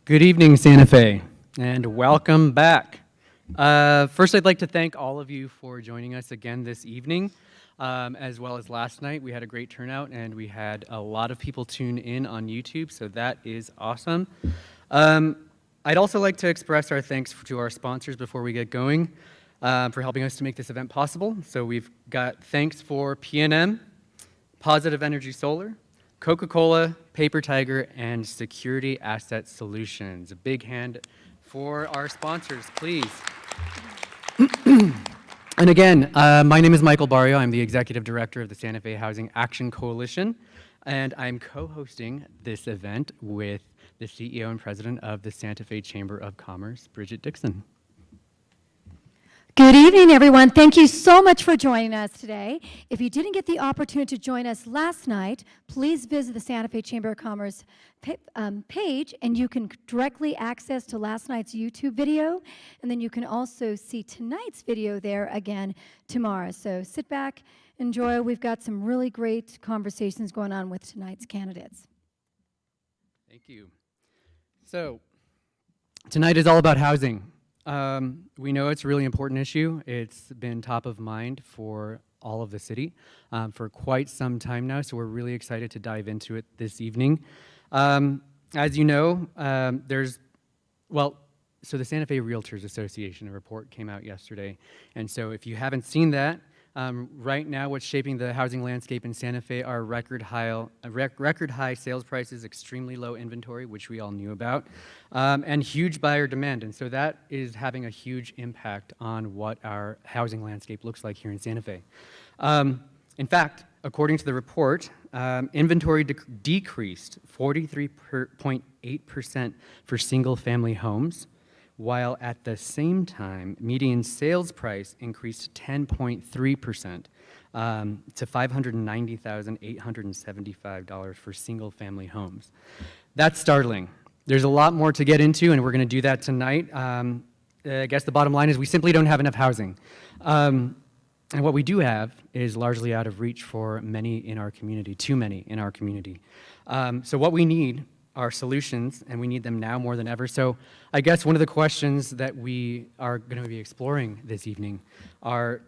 Good evening, Santa Fe, and welcome back. First, I'd like to thank all of you for joining us again this evening, as well as last night. We had a great turnout, and we had a lot of people tune in on YouTube, so that is awesome. I'd also like to express our thanks to our sponsors before we get going for helping us to make this event possible. So we've got thanks for PNM, Positive Energy Solar, Coca-Cola, Paper Tiger, and Security Asset Solutions. A big hand for our sponsors, please. And again, my name is Michael Barrio. I'm the Executive Director of the Santa Fe Housing Action Coalition, and I'm co-hosting this event with the CEO and President of the Santa Fe Chamber of Commerce, Bridget Dixon. Good evening, everyone. Thank you so much for joining us today. If you didn't get the opportunity to join us last night, please visit the Santa Fe Chamber of Commerce page, and you can directly access to last night's YouTube video, and then you can also see tonight's video there again tomorrow. So sit back, enjoy. We've got some really great conversations going on with tonight's candidates. Thank you. So tonight is all about housing. We know it's a really important issue. It's been top of mind for all of the city for quite some time now, so we're really excited to dive into it this evening. As you know, so the Santa Fe Realtors Association, a report came out yesterday, and so if you haven't seen that, right now what's shaping the housing landscape in Santa Fe are record high sales prices, extremely low inventory, which we all knew about, and huge buyer demand. And so that is having a huge impact on what our housing landscape looks like here in Santa Fe. In fact, according to the report, inventory decreased 43.8% for single-family homes, while at the same time, median sales price increased 10.3% to $590,875 for single-family homes. That's startling. There's a lot more to get into, and we're going to do that tonight. I guess the bottom line is we simply don't have enough housing. And what we do have is largely out of reach for many in our community, too many in our community. So what we need are solutions, and we need them now more than ever. So I guess one of the questions that we are going to be exploring this evening are,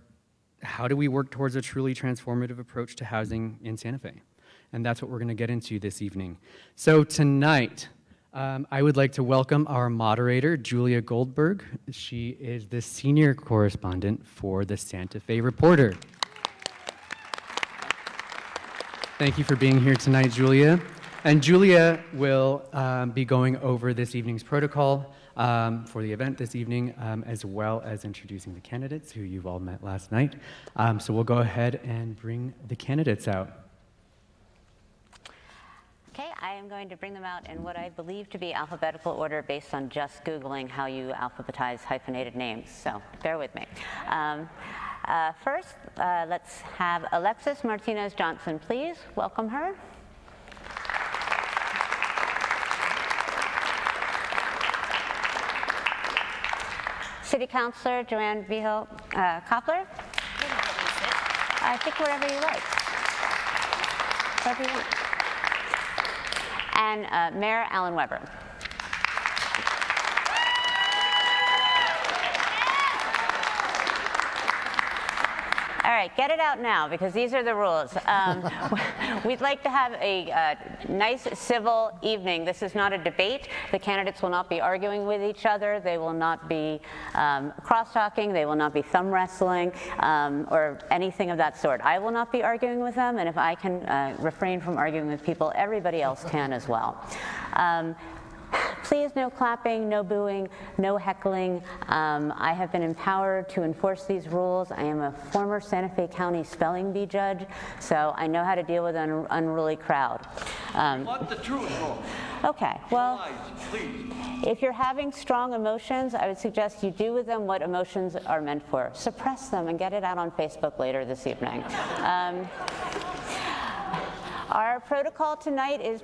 how do we work towards a truly transformative approach to housing in Santa Fe? And that's what we're going to get into this evening. So tonight, I would like to welcome our moderator, Julia Goldberg. She is the senior correspondent for the Santa Fe Reporter. Thank you for being here tonight, Julia. And Julia will be going over this evening's protocol for the event this evening, as well as introducing the candidates who you've all met last night. So we'll go ahead and bring the candidates out. Okay, I am going to bring them out in what I believe to be alphabetical order based on just Googling how you alphabetize hyphenated names, so bear with me. First, let's have Alexis Martinez Johnson, please. Welcome her. City Councilor Joanne Vigil Koppler. I think wherever you like. Wherever you want. And Mayor Alan Weber. All right, get it out now, because these are the rules. We'd like to have a nice, civil evening. This is not a debate. The candidates will not be arguing with each other. They will not be cross-talking. They will not be thumb wrestling or anything of that sort. I will not be arguing with them, and if I can refrain from arguing with people, everybody else can as well. Please, no clapping, no booing, no heckling. I have been empowered to enforce these rules. I am a former Santa Fe County spelling bee judge, so I know how to deal with an unruly crowd. Want the truth, Paul. Okay, well, Please. if you're having strong emotions, I would suggest you do with them what emotions are meant for. Suppress them and get it out on Facebook later this evening. Our protocol tonight is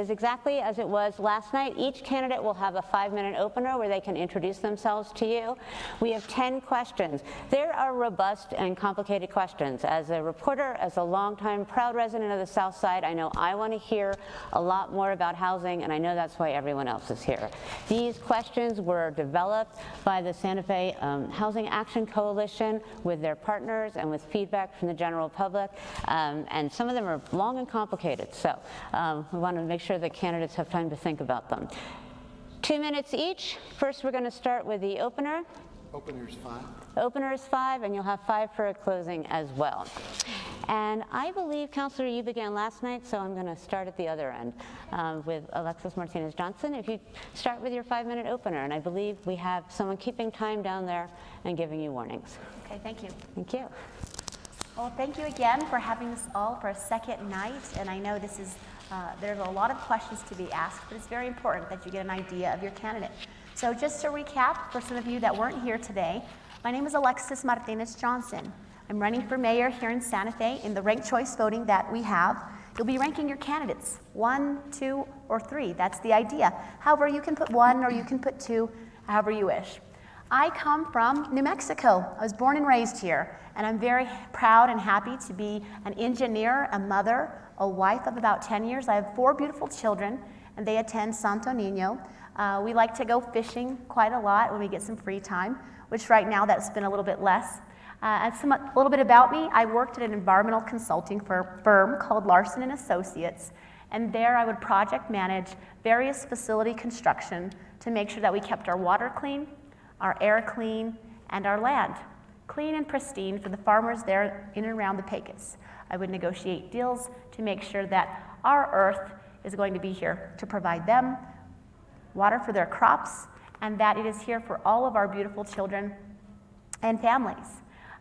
exactly as it was last night. Each candidate will have a 5-minute opener where they can introduce themselves to you. We have 10 questions. There are robust and complicated questions. As a reporter, as a longtime proud resident of the South Side, I know I want to hear a lot more about housing, and I know that's why everyone else is here. These questions were developed by the Santa Fe Housing Action Coalition with their partners and with feedback from the general public, and some of them are long and complicated, so we want to make sure that candidates have time to think about them. 2 minutes each. First, we're going to start with the opener. Opener's 5. Opener is 5, and you'll have 5 for a closing as well. And I believe, Councilor, you began last night, so I'm going to start at the other end with Alexis Martinez-Johnson. If you start with your 5-minute opener, and I believe we have someone keeping time down there and giving you warnings. Okay, thank you. Thank you. Well, thank you again for having us all for a second night. And I know this is, there's a lot of questions to be asked, but it's very important that you get an idea of your candidate. So just to recap, for some of you that weren't here today, my name is Alexis Martinez-Johnson. I'm running for mayor here in Santa Fe in the ranked choice voting that we have. You'll be ranking your candidates, 1, 2, or 3. That's the idea. However, you can put 1 or you can put 2, however you wish. I come from New Mexico. I was born and raised here, and I'm very proud and happy to be an engineer, a mother, a wife of about 10 years. I have 4 beautiful children, and they attend Santo Niño. We like to go fishing quite a lot when we get some free time, which right now that's been a little bit less. A little bit about me, I worked at an environmental consulting firm called Larson & Associates, and there I would project manage various facility construction to make sure that we kept our water clean, our air clean, and our land clean and pristine for the farmers there in and around the Pecos. I would negotiate deals to make sure that our earth is going to be here to provide them water for their crops, and that it is here for all of our beautiful children and families.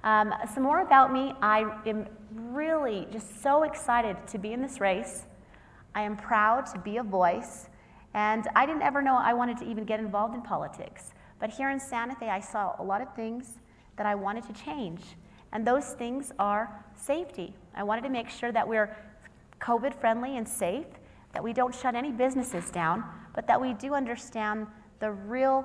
Some more about me. I am really just so excited to be in this race. I am proud to be a voice, and I didn't ever know I wanted to even get involved in politics. But here in Santa Fe, I saw a lot of things that I wanted to change, and those things are safety. I wanted to make sure that we're COVID-friendly and safe, that we don't shut any businesses down, but that we do understand the real,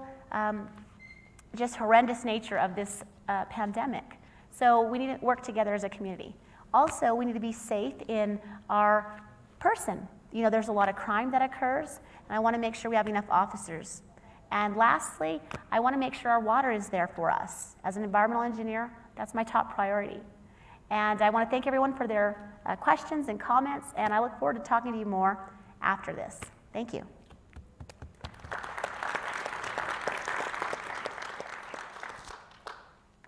just horrendous nature of this pandemic. So we need to work together as a community. Also, we need to be safe in our person. You know, there's a lot of crime that occurs, and I want to make sure we have enough officers. And lastly, I want to make sure our water is there for us. As an environmental engineer, that's my top priority. And I want to thank everyone for their questions and comments, and I look forward to talking to you more after this. Thank you.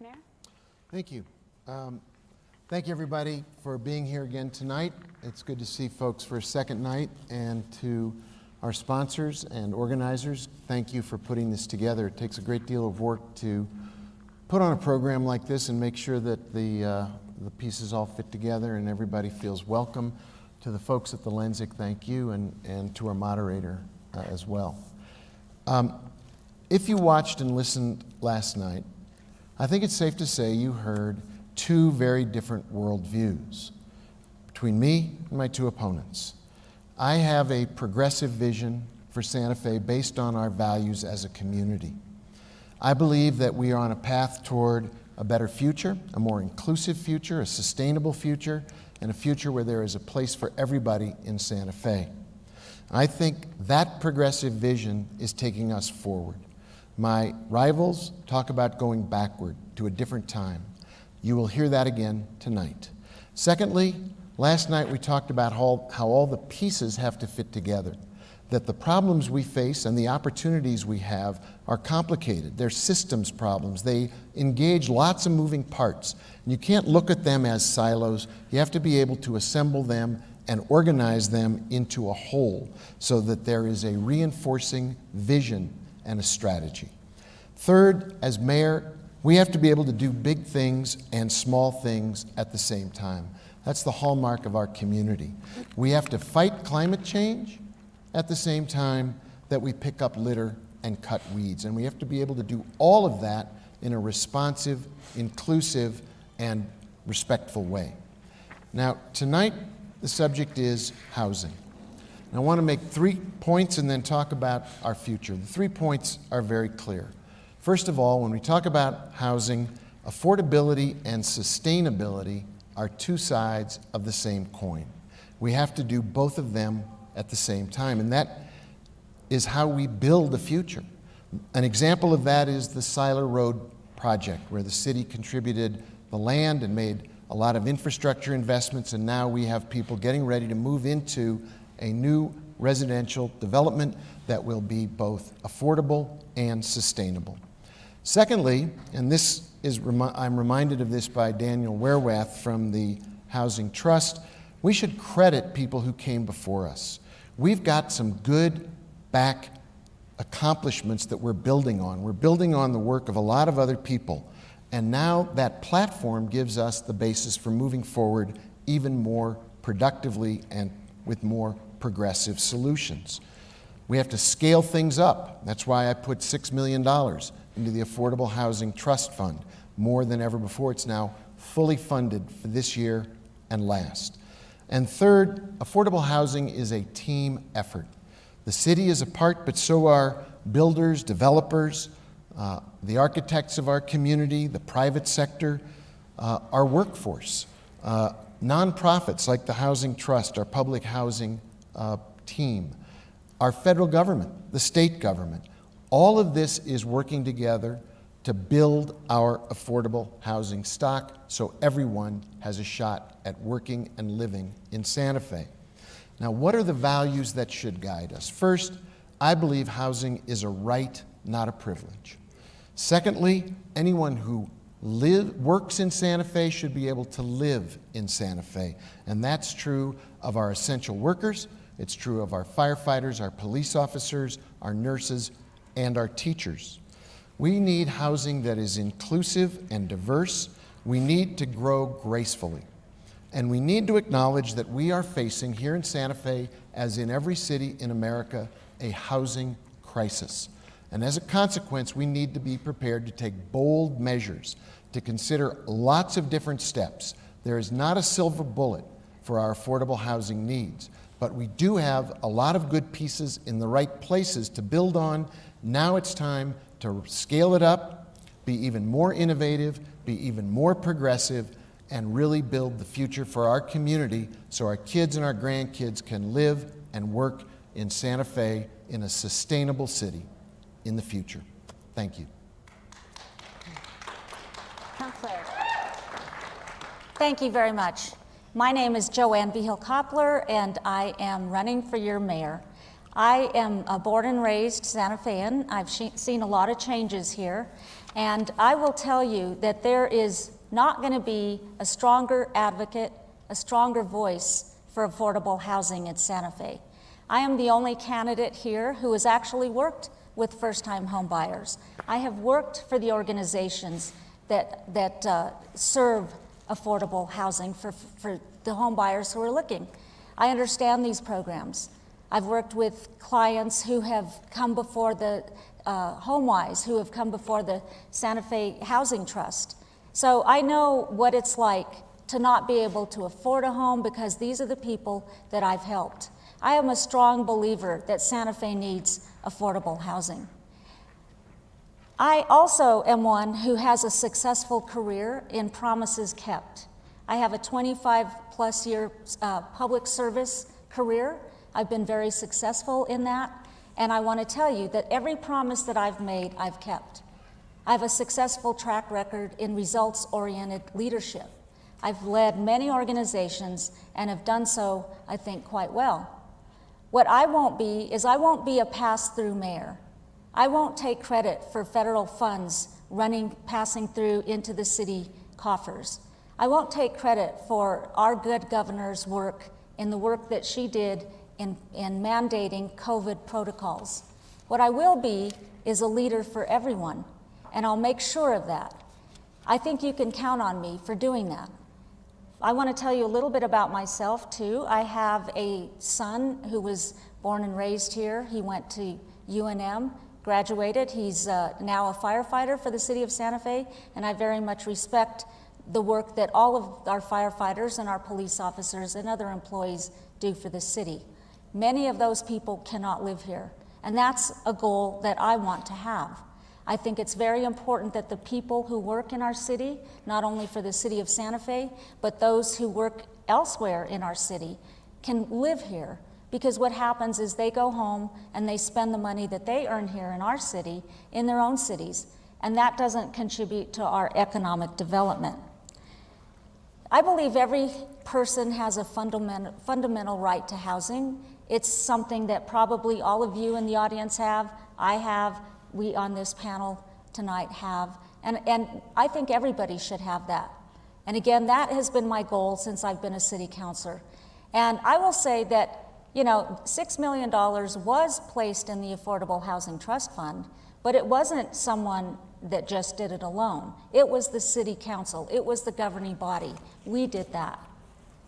Mayor? Thank you. Thank you, everybody, for being here again tonight. It's good to see folks for a second night, and to our sponsors and organizers, thank you for putting this together. It takes a great deal of work to put on a program like this and make sure that the pieces all fit together and everybody feels welcome. To the folks at the Lensic, thank you, and to our moderator as well. If you watched and listened last night, I think it's safe to say you heard 2 very different worldviews between me and my 2 opponents. I have a progressive vision for Santa Fe based on our values as a community. I believe that we are on a path toward a better future, a more inclusive future, a sustainable future, and a future where there is a place for everybody in Santa Fe. I think that progressive vision is taking us forward. My rivals talk about going backward to a different time. You will hear that again tonight. Secondly, last night we talked about how all the pieces have to fit together, that the problems we face and the opportunities we have are complicated. They're systems problems. They engage lots of moving parts. And you can't look at them as silos. You have to be able to assemble them and organize them into a whole so that there is a reinforcing vision and a strategy. Third, as mayor, we have to be able to do big things and small things at the same time. That's the hallmark of our community. We have to fight climate change at the same time that we pick up litter and cut weeds. And we have to be able to do all of that in a responsive, inclusive, and respectful way. Now, tonight, the subject is housing. And I want to make 3 points and then talk about our future. The 3 points are very clear. First of all, when we talk about housing, affordability and sustainability are 2 sides of the same coin. We have to do both of them at the same time, and that is how we build the future. An example of that is the Seiler Road project, where the city contributed the land and made a lot of infrastructure investments, and now we have people getting ready to move into a new residential development that will be both affordable and sustainable. Secondly, and this is, I'm reminded of this by Daniel Werwath from the Housing Trust, we should credit people who came before us. We've got some good back accomplishments that we're building on. We're building on the work of a lot of other people. And now that platform gives us the basis for moving forward even more productively and with more progressive solutions. We have to scale things up. That's why I put $6 million into the Affordable Housing Trust Fund, more than ever before. It's now fully funded for this year and last. And third, affordable housing is a team effort. The city is a part, but so are builders, developers, the architects of our community, the private sector, our workforce, nonprofits like the Housing Trust, our public housing team, our federal government, the state government. All of this is working together to build our affordable housing stock so everyone has a shot at working and living in Santa Fe. Now, what are the values that should guide us? First, I believe housing is a right, not a privilege. Secondly, anyone who works in Santa Fe should be able to live in Santa Fe. And that's true of our essential workers, it's true of our firefighters, our police officers, our nurses, and our teachers. We need housing that is inclusive and diverse. We need to grow gracefully. And we need to acknowledge that we are facing here in Santa Fe, as in every city in America, a housing crisis. And as a consequence, we need to be prepared to take bold measures, to consider lots of different steps. There is not a silver bullet for our affordable housing needs, but we do have a lot of good pieces in the right places to build on. Now it's time to scale it up, be even more innovative, be even more progressive, and really build the future for our community so our kids and our grandkids can live and work in Santa Fe in a sustainable city in the future. Thank you. Councilor. Thank you very much. My name is Joanne Vigil-Koppler, and I am running for your mayor. I am born and raised Santa Fean. I've seen a lot of changes here, and I will tell you that there is not going to be a stronger advocate, a stronger voice for affordable housing in Santa Fe. I am the only candidate here who has actually worked with first-time home buyers. I have worked for the organizations that serve affordable housing for the home buyers who are looking. I understand these programs. I've worked with clients who have come before the HomeWise, who have come before the Santa Fe Housing Trust. So I know what it's like to not be able to afford a home because these are the people that I've helped. I am a strong believer that Santa Fe needs affordable housing. I also am one who has a successful career in promises kept. I have a 25-plus year public service career. I've been very successful in that, and I want to tell you that every promise that I've made, I've kept. I have a successful track record in results-oriented leadership. I've led many organizations and have done so, I think, quite well. What I won't be is I won't be a pass-through mayor. I won't take credit for federal funds passing through into the city coffers. I won't take credit for our good governor's work in the work that she did in mandating COVID protocols. What I will be is a leader for everyone, and I'll make sure of that. I think you can count on me for doing that. I want to tell you a little bit about myself, too. I have a son who was born and raised here. He went to UNM, graduated. He's now a firefighter for the city of Santa Fe, and I very much respect the work that all of our firefighters and our police officers and other employees do for the city. Many of those people cannot live here, and that's a goal that I want to have. I think it's very important that the people who work in our city, not only for the city of Santa Fe, but those who work elsewhere in our city, can live here. Because what happens is they go home and they spend the money that they earn here in our city in their own cities, and that doesn't contribute to our economic development. I believe every person has a fundamental right to housing. It's something that probably all of you in the audience have, I have, we on this panel tonight have, and I think everybody should have that. And again, that has been my goal since I've been a city councilor. And I will say that, you know, $6 million was placed in the Affordable Housing Trust Fund, but it wasn't someone that just did it alone. It was the city council, it was the governing body. We did that.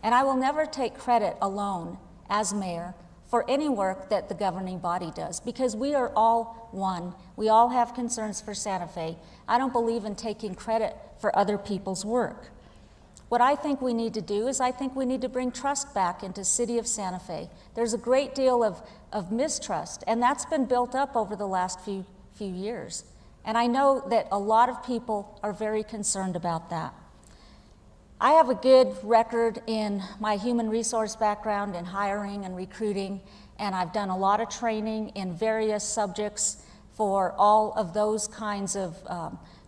And I will never take credit alone as mayor for any work that the governing body does, because we are all one. We all have concerns for Santa Fe. I don't believe in taking credit for other people's work. What I think we need to do is I think we need to bring trust back into City of Santa Fe. There's a great deal of mistrust, and that's been built up over the last few years. And I know that a lot of people are very concerned about that. I have a good record in my human resource background in hiring and recruiting, and I've done a lot of training in various subjects for all of those kinds of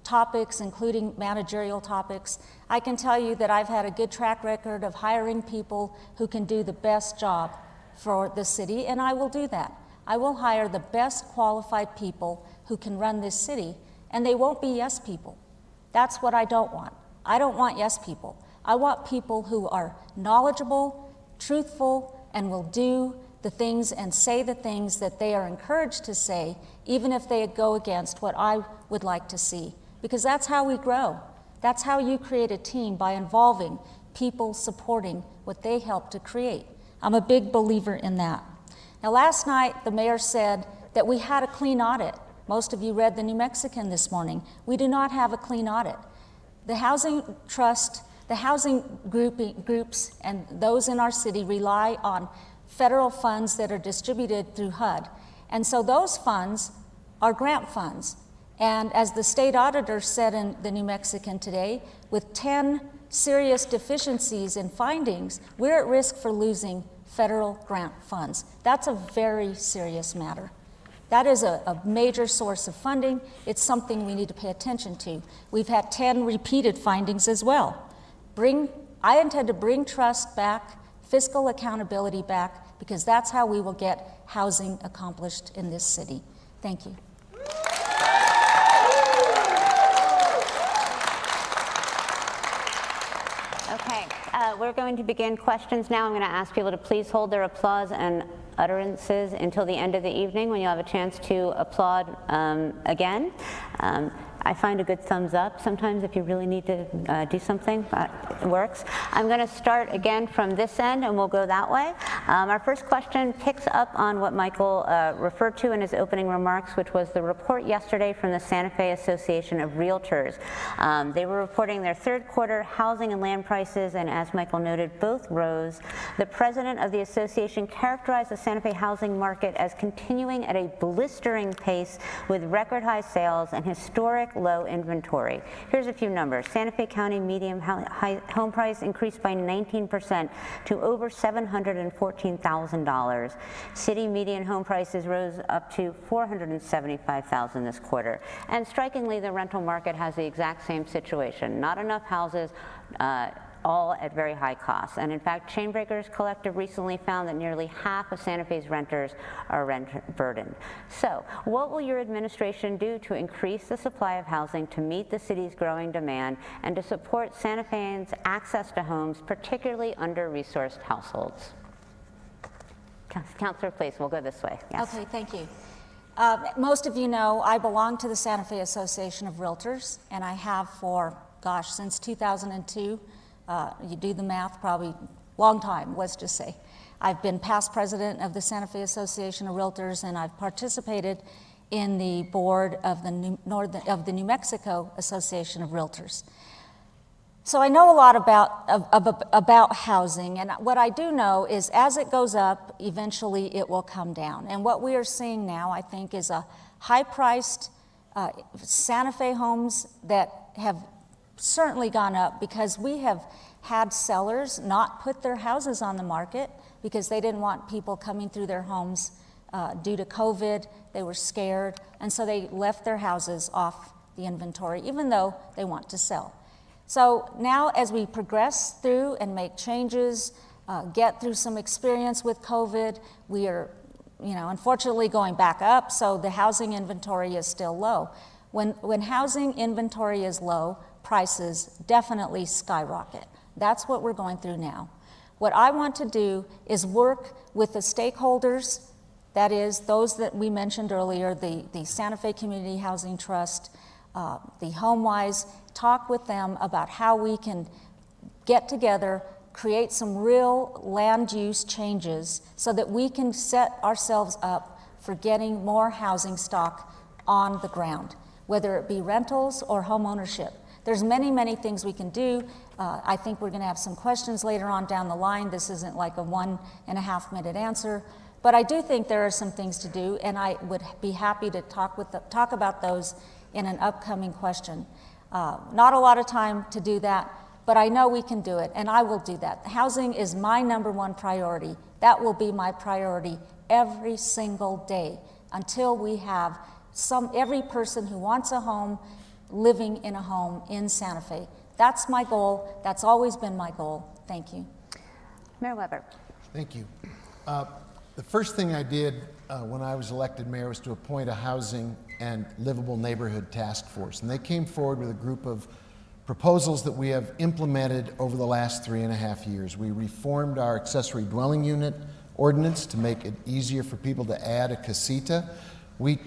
topics, including managerial topics. I can tell you that I've had a good track record of hiring people who can do the best job for the city, and I will do that. I will hire the best qualified people who can run this city, and they won't be yes people. That's what I don't want. I don't want yes people. I want people who are knowledgeable, truthful, and will do the things and say the things that they are encouraged to say, even if they go against what I would like to see. Because that's how we grow. That's how you create a team, by involving people supporting what they help to create. I'm a big believer in that. Now, last night, the mayor said that we had a clean audit. Most of you read the New Mexican this morning. We do not have a clean audit. The housing trust, the housing groups and those in our city rely on federal funds that are distributed through HUD. And so those funds are grant funds. And as the state auditor said in the New Mexican today, with 10 serious deficiencies in findings, we're at risk for losing federal grant funds. That's a very serious matter. That is a major source of funding. It's something we need to pay attention to. We've had 10 repeated findings as well. I intend to bring trust back, fiscal accountability back, because that's how we will get housing accomplished in this city. Thank you. Okay, we're going to begin questions now. I'm going to ask people to please hold their applause and utterances until the end of the evening, when you'll have a chance to applaud again. I find a good thumbs up sometimes if you really need to do something. It works. I'm going to start again from this end, and we'll go that way. Our first question picks up on what Michael referred to in his opening remarks, which was the report yesterday from the Santa Fe Association of Realtors. They were reporting their third quarter housing and land prices, and as Michael noted, both rose. The president of the association characterized the Santa Fe housing market as continuing at a blistering pace with record high sales and historic low inventory. Here's a few numbers. Santa Fe County median home price increased by 19% to over $714,000. City median home prices rose up to $475,000 this quarter. And strikingly, the rental market has the exact same situation. Not enough houses, all at very high costs. And in fact, Chainbreakers Collective recently found that nearly half of Santa Fe's renters are rent burdened. So what will your administration do to increase the supply of housing to meet the city's growing demand and to support Santa Feans' access to homes, particularly under-resourced households? Councilor, please, we'll go this way. Yes. Okay, thank you. Most of you know I belong to the Santa Fe Association of Realtors, and I have for, gosh, since 2002. You do the math, probably long time, let's just say. I've been past president of the Santa Fe Association of Realtors, and I've participated in the board of the New Mexico Association of Realtors. So I know a lot about housing, and what I do know is as it goes up, eventually it will come down. And what we are seeing now, I think, is a high-priced Santa Fe homes that have certainly gone up because we have had sellers not put their houses on the market because they didn't want people coming through their homes due to COVID. They were scared, and so they left their houses off the inventory, even though they want to sell. So now as we progress through and make changes, get through some experience with COVID, we are, unfortunately going back up, so the housing inventory is still low. When housing inventory is low, prices definitely skyrocket. That's what we're going through now. What I want to do is work with the stakeholders, that is, those that we mentioned earlier, the Santa Fe Community Housing Trust, the HomeWise, talk with them about how we can get together, create some real land use changes so that we can set ourselves up for getting more housing stock on the ground, whether it be rentals or home ownership. There's many, many things we can do. I think we're going to have some questions later on down the line. This isn't like a 1.5 minute answer, but I do think there are some things to do, and I would be happy to talk about those in an upcoming question. Not a lot of time to do that, but I know we can do it, and I will do that. Housing is my #1 priority. That will be my priority every single day until we have every person who wants a home living in a home in Santa Fe. That's my goal. That's always been my goal. Thank you. Mayor Weber. Thank you. The first thing I did when I was elected mayor was to appoint a housing and livable neighborhood task force. And they came forward with a group of proposals that we have implemented over the last 3.5 years. We reformed our accessory dwelling unit ordinance to make it easier for people to add a casita. We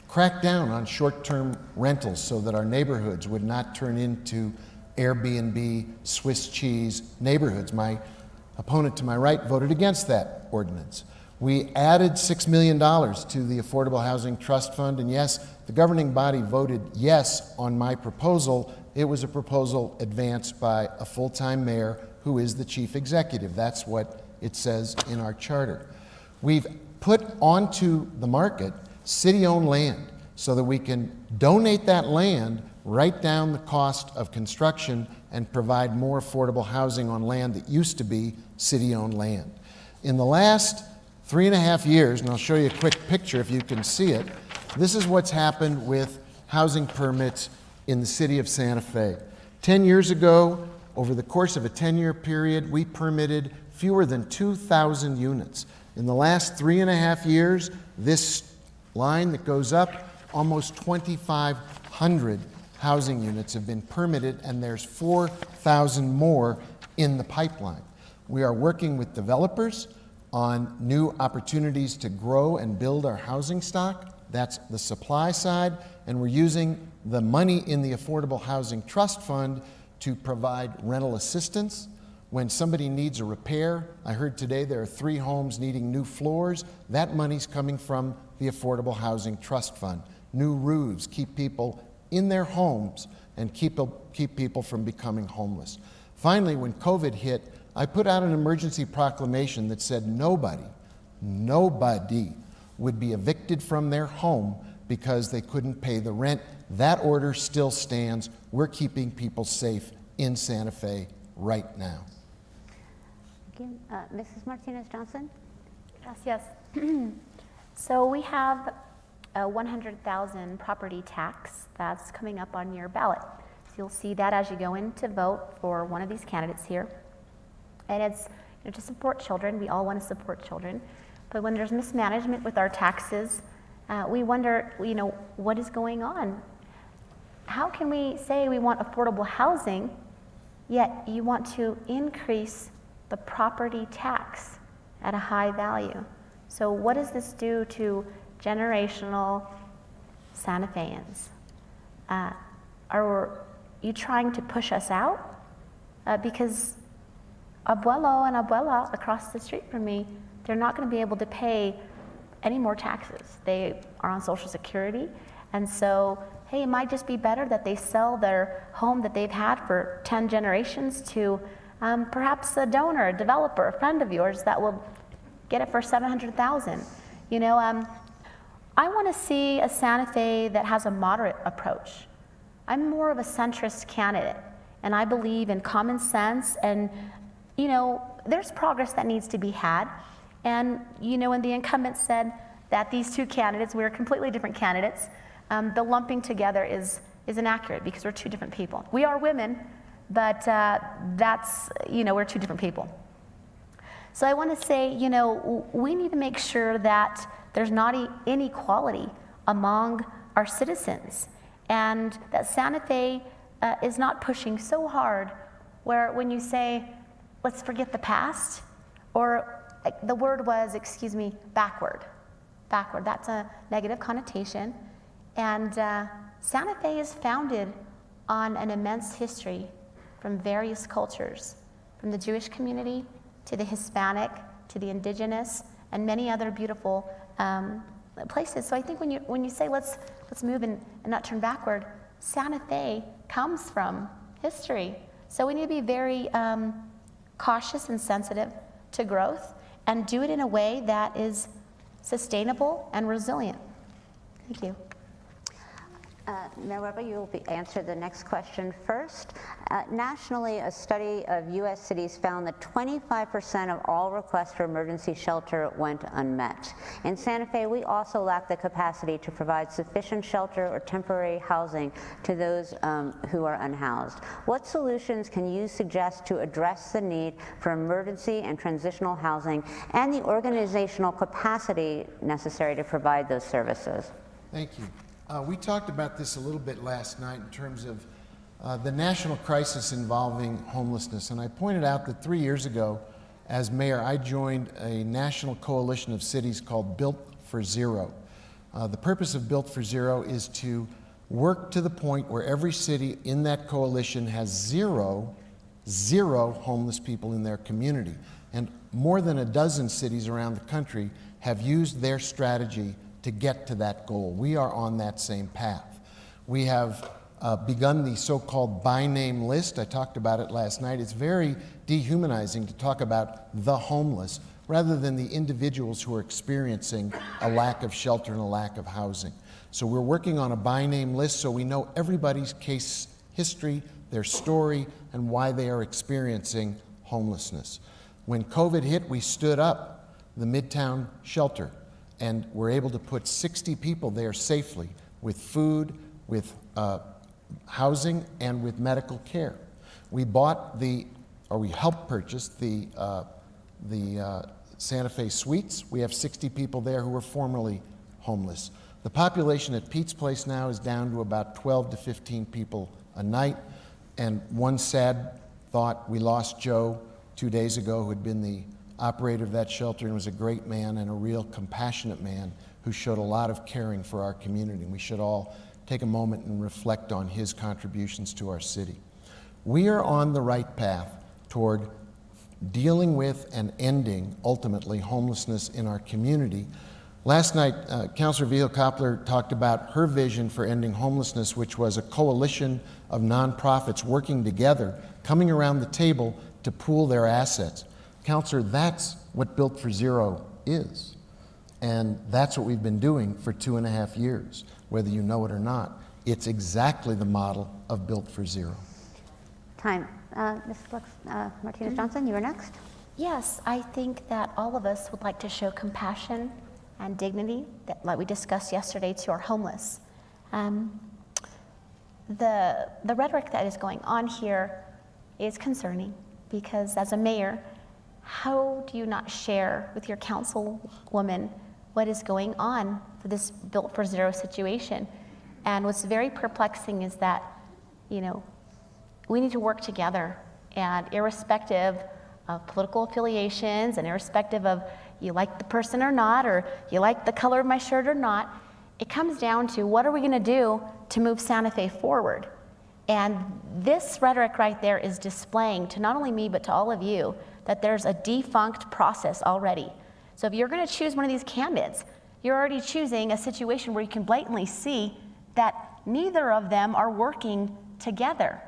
cracked down on short-term rentals so that our neighborhoods would not turn into Airbnb, Swiss cheese neighborhoods. My opponent to my right voted against that ordinance. We added $6 million to the Affordable Housing Trust Fund, and yes, the governing body voted yes on my proposal. It was a proposal advanced by a full-time mayor who is the chief executive. That's what it says in our charter. We've put onto the market city-owned land so that we can donate that land, write down the cost of construction, and provide more affordable housing on land that used to be city-owned land. In the last 3.5 years, and I'll show you a quick picture if you can see it, this is what's happened with housing permits in the city of Santa Fe. 10 years ago, over the course of a 10-year period, we permitted fewer than 2,000 units. In the last 3.5 years, this line that goes up, almost 2,500 housing units have been permitted, and there's 4,000 more in the pipeline. We are working with developers on new opportunities to grow and build our housing stock. That's the supply side, and we're using the money in the Affordable Housing Trust Fund to provide rental assistance. When somebody needs a repair, I heard today there are 3 homes needing new floors. That money's coming from the Affordable Housing Trust Fund. New roofs keep people in their homes and keep people from becoming homeless. Finally, when COVID hit, I put out an emergency proclamation that said nobody would be evicted from their home because they couldn't pay the rent. That order still stands. We're keeping people safe in Santa Fe right now. Again, Mrs. Martinez-Johnson? Yes. So we have a 100,000 property tax that's coming up on your ballot. So you'll see that as you go in to vote for one of these candidates here. And it's to support children. We all want to support children. But when there's mismanagement with our taxes, we wonder, what is going on? How can we say we want affordable housing, yet you want to increase the property tax at a high value? So what does this do to generational Santa Feans? Are you trying to push us out? Because abuelo and abuela across the street from me, they're not going to be able to pay any more taxes. They are on Social Security, and so hey, it might just be better that they sell their home that they've had for 10 generations to perhaps a donor, a developer, a friend of yours that will get it for $700,000. You know, I want to see a Santa Fe that has a moderate approach. I'm more of a centrist candidate, and I believe in common sense, and you know, there's progress that needs to be had. And you know, when the incumbent said that these two candidates, we were completely different candidates, the lumping together is inaccurate because we're two different people. We are women, but that's, you know, we're two different people. So I want to say, you know, we need to make sure that there's not inequality among our citizens, and that Santa Fe is not pushing so hard where when you say, let's forget the past, or the word was, excuse me, backward. Backward, that's a negative connotation. And Santa Fe is founded on an immense history from various cultures, from the Jewish community to the Hispanic, to the indigenous, and many other beautiful places. So I think when you say let's move and not turn backward, Santa Fe comes from history. So we need to be very cautious and sensitive to growth and do it in a way that is sustainable and resilient. Thank you. Mayoral, you'll answer the next question first. Nationally, a study of U.S. cities found that 25% of all requests for emergency shelter went unmet. In Santa Fe, we also lack the capacity to provide sufficient shelter or temporary housing to those who are unhoused. What solutions can you suggest to address the need for emergency and transitional housing and the organizational capacity necessary to provide those services? Thank you. We talked about this a little bit last night in terms of the national crisis involving homelessness, and I pointed out that 3 years ago, as mayor, I joined a national coalition of cities called Built for Zero. The purpose of Built for Zero is to work to the point where every city in that coalition has zero homeless people in their community. And more than a dozen cities around the country have used their strategy to get to that goal. We are on that same path. We have begun the so-called by name list. I talked about it last night. It's very dehumanizing to talk about the homeless rather than the individuals who are experiencing a lack of shelter and a lack of housing. So we're working on a by name list so we know everybody's case history, their story, and why they are experiencing homelessness. When COVID hit, we stood up the Midtown shelter, and we're able to put 60 people there safely with food, with housing, and with medical care. We helped purchase the Santa Fe Suites. We have 60 people there who were formerly homeless. The population at Pete's Place now is down to about 12 to 15 people a night. And one sad thought, we lost Joe 2 days ago, who had been the operator of that shelter and was a great man and a real compassionate man who showed a lot of caring for our community. We should all take a moment and reflect on his contributions to our city. We are on the right path toward dealing with and ending, ultimately, homelessness in our community. Last night, Councilor Vihil-Koppler talked about her vision for ending homelessness, which was a coalition of nonprofits working together, coming around the table to pool their assets. Councilor, that's what Built for Zero is. And that's what we've been doing for 2.5 years, whether you know it or not. It's exactly the model of Built for Zero. Time. Ms. Martinez-Johnson, you are next. Yes, I think that all of us would like to show compassion and dignity, that, like we discussed yesterday, to our homeless. The rhetoric that is going on here is concerning, because as a mayor, how do you not share with your councilwoman what is going on for this Built for Zero situation? And what's very perplexing is that, you know, we need to work together, and irrespective of political affiliations and irrespective of you like the person or not, or you like the color of my shirt or not, it comes down to what are we going to do to move Santa Fe forward? And this rhetoric right there is displaying to not only me but to all of you that there's a defunct process already. So if you're going to choose one of these candidates, you're already choosing a situation where you can blatantly see that neither of them are working together.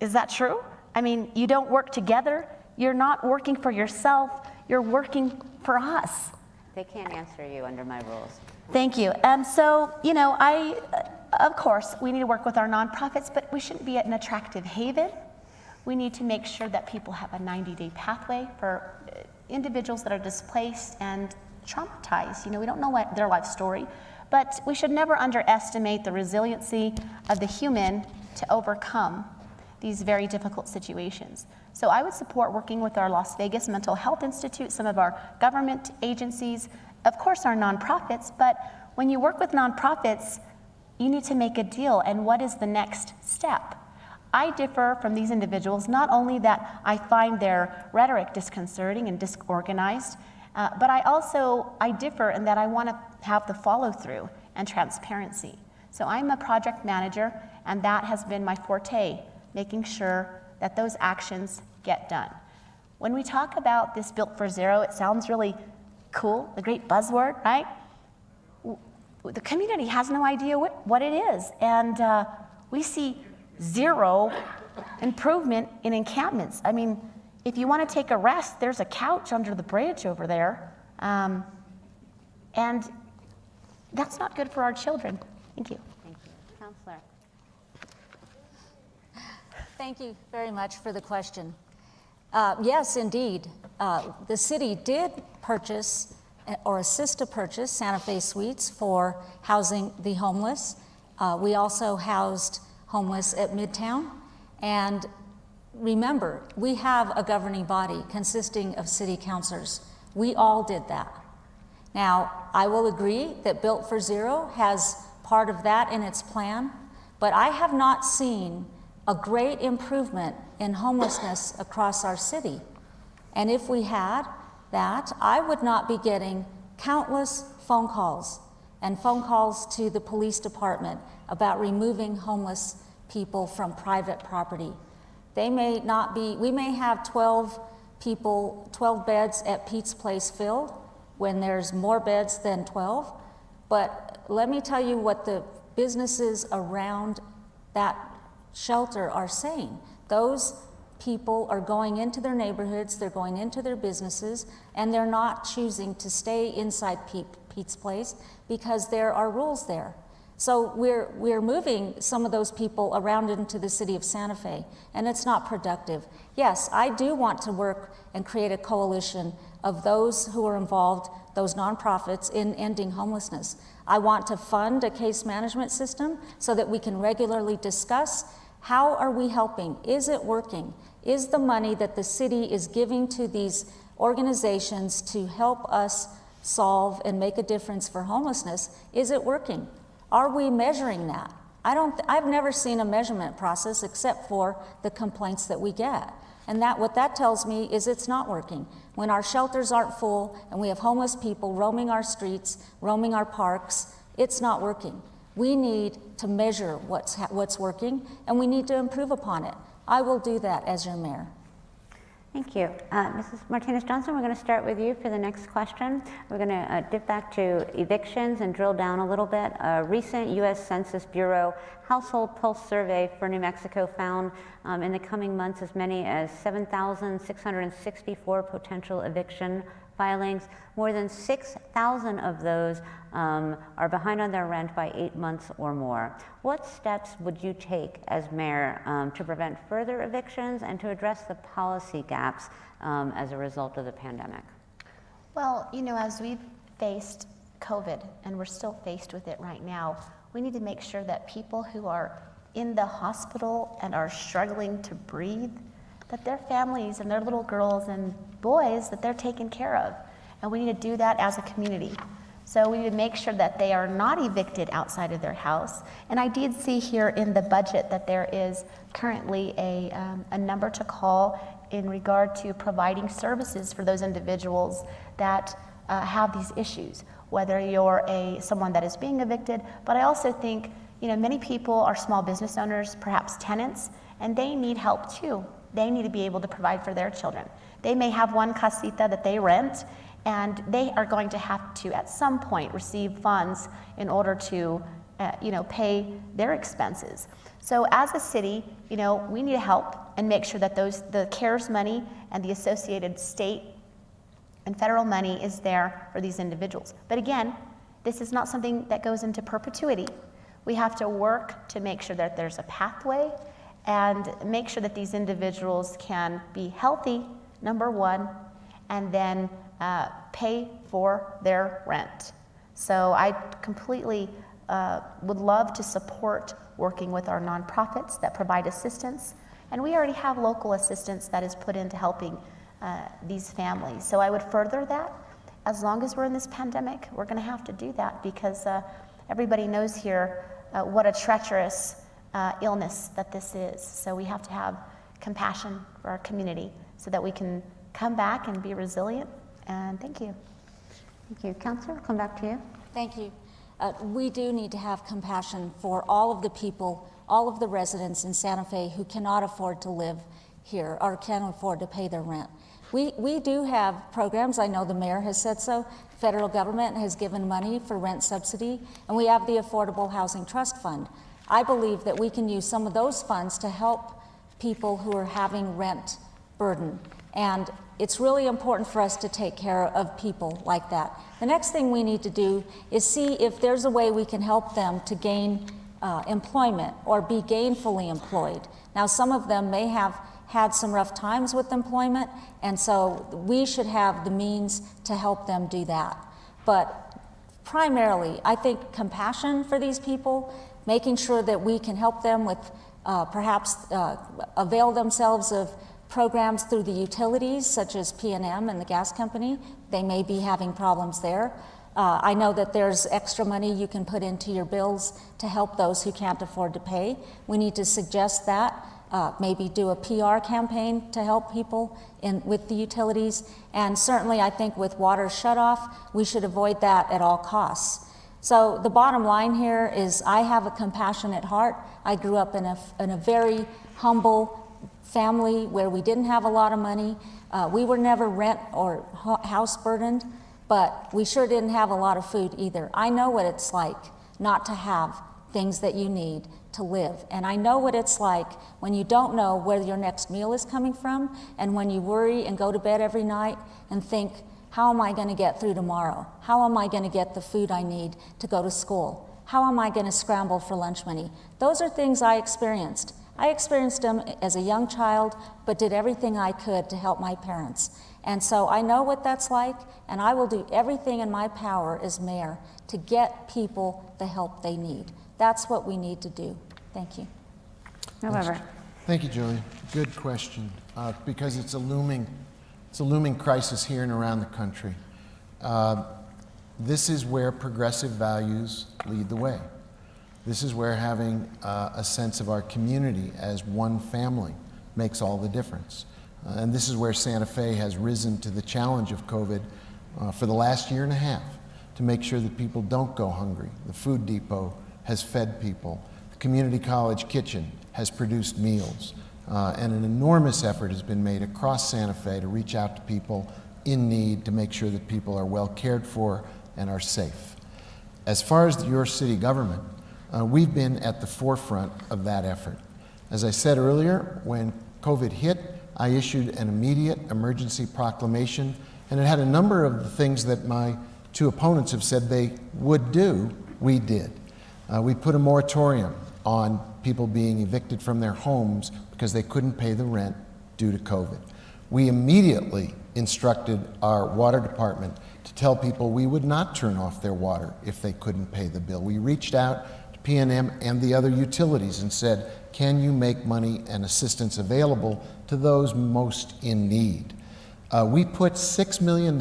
Is that true? I mean, you don't work together. You're not working for yourself. You're working for us. They can't answer you under my rules. Thank you. So, of course, we need to work with our nonprofits, but we shouldn't be an attractive haven. We need to make sure that people have a 90-day pathway for individuals that are displaced and traumatized. We don't know what their life story, but we should never underestimate the resiliency of the human to overcome these very difficult situations. So I would support working with our Las Vegas Mental Health Institute, some of our government agencies, of course our nonprofits, but when you work with nonprofits, you need to make a deal, and what is the next step? I differ from these individuals, not only that I find their rhetoric disconcerting and disorganized, but I differ in that I want to have the follow-through and transparency. So I'm a project manager, and that has been my forte, making sure that those actions get done. When we talk about this Built for Zero, it sounds really cool, a great buzzword, right? The community has no idea what it is, and we see zero improvement in encampments. I mean, if you want to take a rest, there's a couch under the bridge over there, and that's not good for our children. Thank you. Thank you. Counselor. Thank you very much for the question. Yes, indeed. The city did purchase or assist to purchase Santa Fe Suites for housing the homeless. We also housed homeless at Midtown. And remember, we have a governing body consisting of city councilors. We all did that. Now, I will agree that Built for Zero has part of that in its plan, but I have not seen a great improvement in homelessness across our city. And if we had that, I would not be getting countless phone calls and phone calls to the police department about removing homeless people from private property. They may not be, we may have 12 beds at Pete's Place filled when there's more beds than 12, but let me tell you what the businesses around that shelter are saying. Those people are going into their neighborhoods, they're going into their businesses, and they're not choosing to stay inside Pete's Place because there are rules there. So we're moving some of those people around into the city of Santa Fe, and it's not productive. Yes, I do want to work and create a coalition of those who are involved, those nonprofits, in ending homelessness. I want to fund a case management system so that we can regularly discuss how are we helping? Is it working? Is the money that the city is giving to these organizations to help us solve and make a difference for homelessness, is it working? Are we measuring that? I've never seen a measurement process except for the complaints that we get. And what that tells me is it's not working. When our shelters aren't full and we have homeless people roaming our streets, roaming our parks, it's not working. We need to measure what's working, and we need to improve upon it. I will do that as your mayor. Thank you. Mrs. Martinez-Johnson, we're going to start with you for the next question. We're going to dip back to evictions and drill down a little bit. A recent U.S. Census Bureau Household Pulse survey for New Mexico found in the coming months as many as 7,664 potential eviction filings. More than 6,000 of those are behind on their rent by 8 months or more. What steps would you take as mayor to prevent further evictions and to address the policy gaps as a result of the pandemic? Well, as we've faced COVID, and we're still faced with it right now, we need to make sure that people who are in the hospital and are struggling to breathe, that their families and their little girls and boys, that they're taken care of. And we need to do that as a community. So we need to make sure that they are not evicted outside of their house. And I did see here in the budget that there is currently a number to call in regard to providing services for those individuals that have these issues, whether you're someone that is being evicted. But I also think, many people are small business owners, perhaps tenants, and they need help too. They need to be able to provide for their children. They may have one casita that they rent, and they are going to have to, at some point, receive funds in order to pay their expenses. So as a city, we need to help and make sure that the CARES money and the associated state and federal money is there for these individuals. But again, this is not something that goes into perpetuity. We have to work to make sure that there's a pathway and make sure that these individuals can be healthy, number one, and then pay for their rent. So I completely would love to support working with our nonprofits that provide assistance. And we already have local assistance that is put into helping these families. So I would further that. As long as we're in this pandemic, we're going to have to do that because everybody knows here what a treacherous illness that this is. So we have to have compassion for our community so that we can come back and be resilient. And thank you. Thank you. Councillor, I'll come back to you. Thank you. We do need to have compassion for all of the people, all of the residents in Santa Fe who cannot afford to live here or can't afford to pay their rent. We do have programs. I know the mayor has said so. Federal government has given money for rent subsidy, and we have the Affordable Housing Trust Fund. I believe that we can use some of those funds to help people who are having rent burden. And it's really important for us to take care of people like that. The next thing we need to do is see if there's a way we can help them to gain employment or be gainfully employed. Now, some of them may have had some rough times with employment, and so we should have the means to help them do that. But primarily, I think compassion for these people, making sure that we can help them with perhaps avail themselves of programs through the utilities, such as P&M and the gas company. They may be having problems there. I know that there's extra money you can put into your bills to help those who can't afford to pay. We need to suggest that. Maybe do a PR campaign to help people with the utilities. And certainly I think with water shutoff, we should avoid that at all costs. So the bottom line here is I have a compassionate heart. I grew up in a very humble family where we didn't have a lot of money. We were never rent or house burdened, but we sure didn't have a lot of food either. I know what it's like not to have things that you need to live. And I know what it's like when you don't know where your next meal is coming from, and when you worry and go to bed every night and think, how am I going to get through tomorrow? How am I going to get the food I need to go to school? How am I going to scramble for lunch money? Those are things I experienced. I experienced them as a young child, but did everything I could to help my parents. And so I know what that's like, and I will do everything in my power as mayor to get people the help they need. That's what we need to do. Thank you. However, Thank you, Julie. Good question, because it's a looming crisis here and around the country. This is where progressive values lead the way. This is where having a sense of our community as one family makes all the difference. And this is where Santa Fe has risen to the challenge of COVID for the last year and a half to make sure that people don't go hungry. The Food Depot has fed people. The Community College Kitchen has produced meals. And an enormous effort has been made across Santa Fe to reach out to people in need to make sure that people are well cared for and are safe. As far as your city government, we've been at the forefront of that effort. As I said earlier, when COVID hit, I issued an immediate emergency proclamation, and it had a number of the things that my two opponents have said they would do, we did. We put a moratorium on people being evicted from their homes because they couldn't pay the rent due to COVID. We immediately instructed our water department to tell people we would not turn off their water if they couldn't pay the bill. We reached out to P&M and the other utilities and said, can you make money and assistance available to those most in need? We put $6 million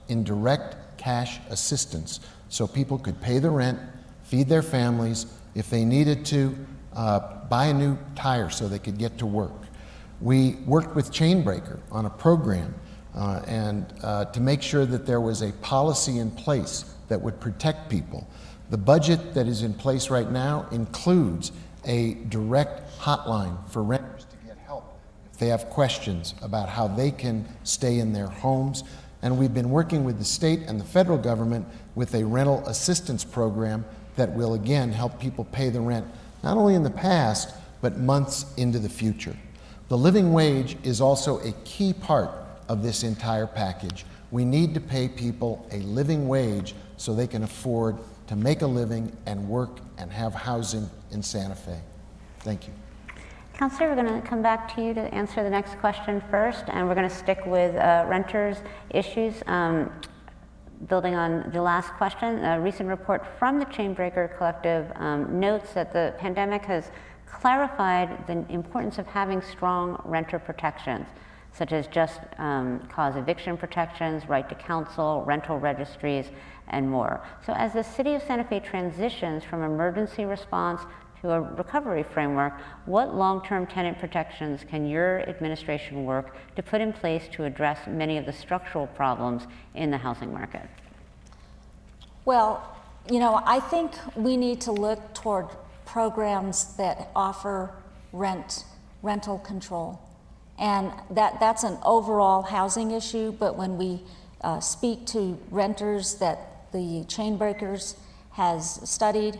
in direct cash assistance so people could pay the rent, feed their families, if they needed to, buy a new tire so they could get to work. We worked with Chainbreaker on a program to make sure that there was a policy in place that would protect people. The budget that is in place right now includes a direct hotline for renters to get help if they have questions about how they can stay in their homes. And we've been working with the state and the federal government with a rental assistance program that will again help people pay the rent, not only in the past, but months into the future. The living wage is also a key part of this entire package. We need to pay people a living wage so they can afford to make a living and work and have housing in Santa Fe. Thank you. Councilor, we're going to come back to you to answer the next question first, and we're going to stick with renters' issues. Building on the last question, a recent report from the Chainbreaker Collective notes that the pandemic has clarified the importance of having strong renter protections, such as just cause eviction protections, right to counsel, rental registries, and more. So as the city of Santa Fe transitions from emergency response to a recovery framework, what long-term tenant protections can your administration work to put in place to address many of the structural problems in the housing market? Well, you know, I think we need to look toward programs that offer rental control. And that's an overall housing issue, but when we speak to renters that the Chainbreakers has studied,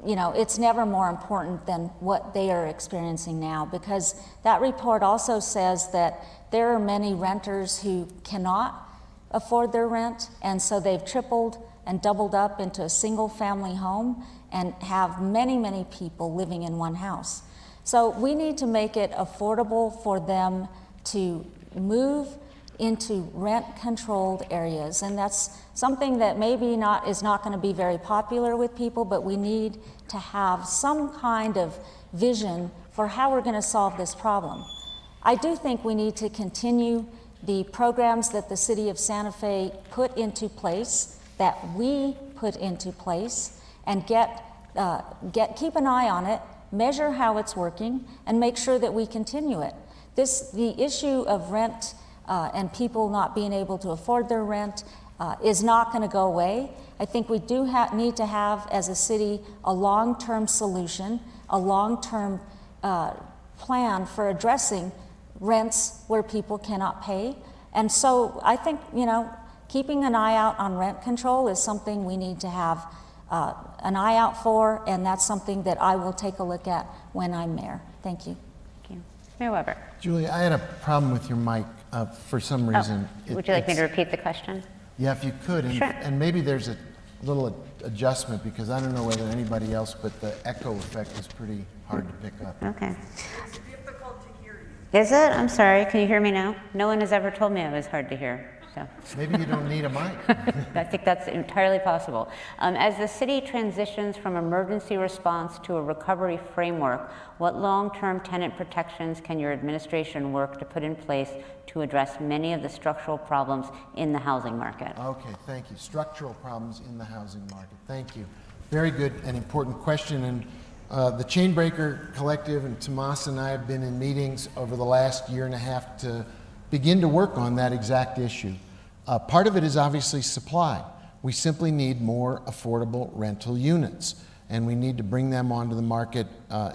you know, it's never more important than what they are experiencing now, because that report also says that there are many renters who cannot afford their rent, and so they've tripled and doubled up into a single family home and have many, many people living in one house. So we need to make it affordable for them to move into rent-controlled areas, and that's something that maybe is not going to be very popular with people, but we need to have some kind of vision for how we're going to solve this problem. I do think we need to continue the programs that the city of Santa Fe put into place, that we put into place, and keep an eye on it, measure how it's working, and make sure that we continue it. The issue of rent and people not being able to afford their rent is not going to go away. I think we do need to have, as a city, a long-term solution, a long-term plan for addressing rents where people cannot pay. And so I think, you know, keeping an eye out on rent control is something we need to have an eye out for, and that's something that I will take a look at when I'm mayor. Thank you. Thank you. Mayor Weber. Julie, I had a problem with your mic for some reason. Would you like me to repeat the question? Yeah, if you could. And, Sure. and maybe there's a little adjustment, because I don't know whether anybody else, but the echo effect is pretty hard to pick up. Okay. Is it? I'm sorry. Can you hear me now? No one has ever told me I was hard to hear. So Maybe you don't need a mic. I think that's entirely possible. As the city transitions from emergency response to a recovery framework, what long-term tenant protections can your administration work to put in place to address many of the structural problems in the housing market? Okay, thank you. Structural problems in the housing market. Thank you. Very good and important question. And the Chainbreaker Collective and Tomas and I have been in meetings over the last year and a half to begin to work on that exact issue. Part of it is obviously supply. We simply need more affordable rental units, and we need to bring them onto the market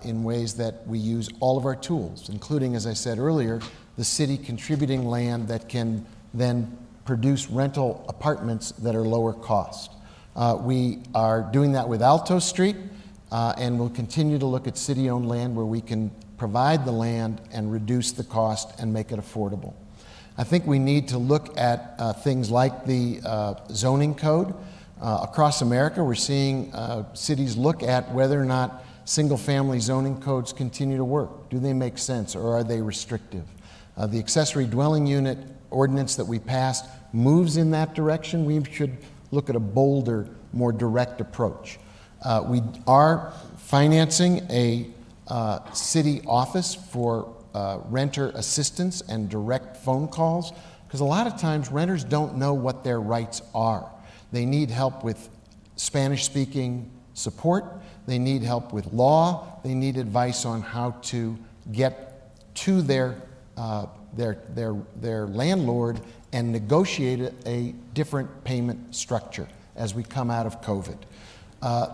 in ways that we use all of our tools, including, as I said earlier, the city contributing land that can then produce rental apartments that are lower cost. We are doing that with Alto Street, and we'll continue to look at city-owned land where we can provide the land and reduce the cost and make it affordable. I think we need to look at things like the zoning code. Across America, we're seeing cities look at whether or not single-family zoning codes continue to work. Do they make sense, or are they restrictive? The accessory dwelling unit ordinance that we passed moves in that direction. We should look at a bolder, more direct approach. We are financing a city office for renter assistance and direct phone calls, because a lot of times renters don't know what their rights are. They need help with Spanish-speaking support. They need help with law. They need advice on how to get to their landlord and negotiate a different payment structure as we come out of COVID.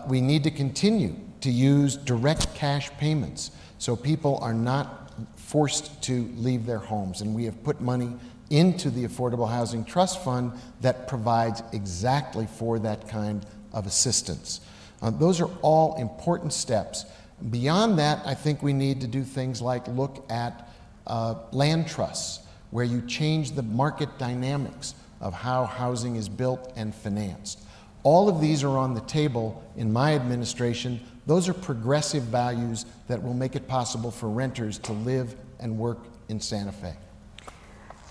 We need to continue to use direct cash payments so people are not forced to leave their homes. And we have put money into the Affordable Housing Trust Fund that provides exactly for that kind of assistance. Those are all important steps. Beyond that, I think we need to do things like look at land trusts, where you change the market dynamics of how housing is built and financed. All of these are on the table in my administration. Those are progressive values that will make it possible for renters to live and work in Santa Fe.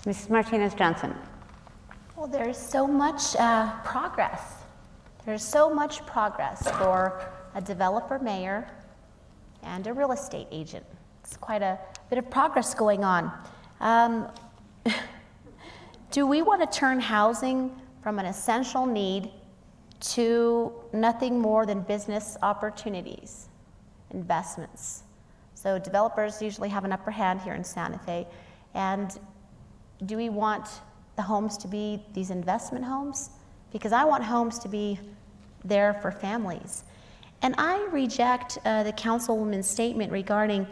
Mrs. Martinez-Johnson. Well, there's so much progress. There's so much progress for a developer mayor and a real estate agent. It's quite a bit of progress going on. Do we want to turn housing from an essential need to nothing more than business opportunities, investments? So developers usually have an upper hand here in Santa Fe. And do we want the homes to be these investment homes? Because I want homes to be there for families. And I reject the councilwoman's statement regarding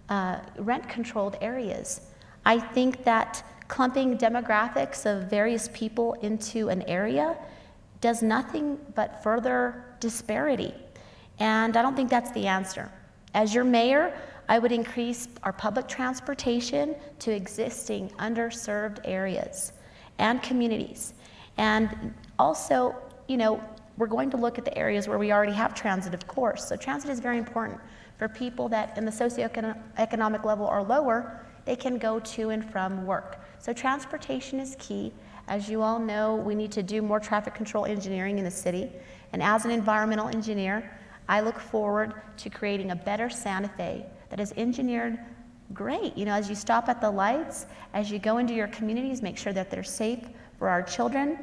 rent-controlled areas. I think that clumping demographics of various people into an area does nothing but further disparity. And I don't think that's the answer. As your mayor, I would increase our public transportation to existing underserved areas and communities. And also, you know, we're going to look at the areas where we already have transit, of course. So transit is very important for people that in the socioeconomic level or lower, they can go to and from work. So transportation is key. As you all know, we need to do more traffic control engineering in the city. And as an environmental engineer, I look forward to creating a better Santa Fe that is engineered great. You know, as you stop at the lights, as you go into your communities, make sure that they're safe for our children.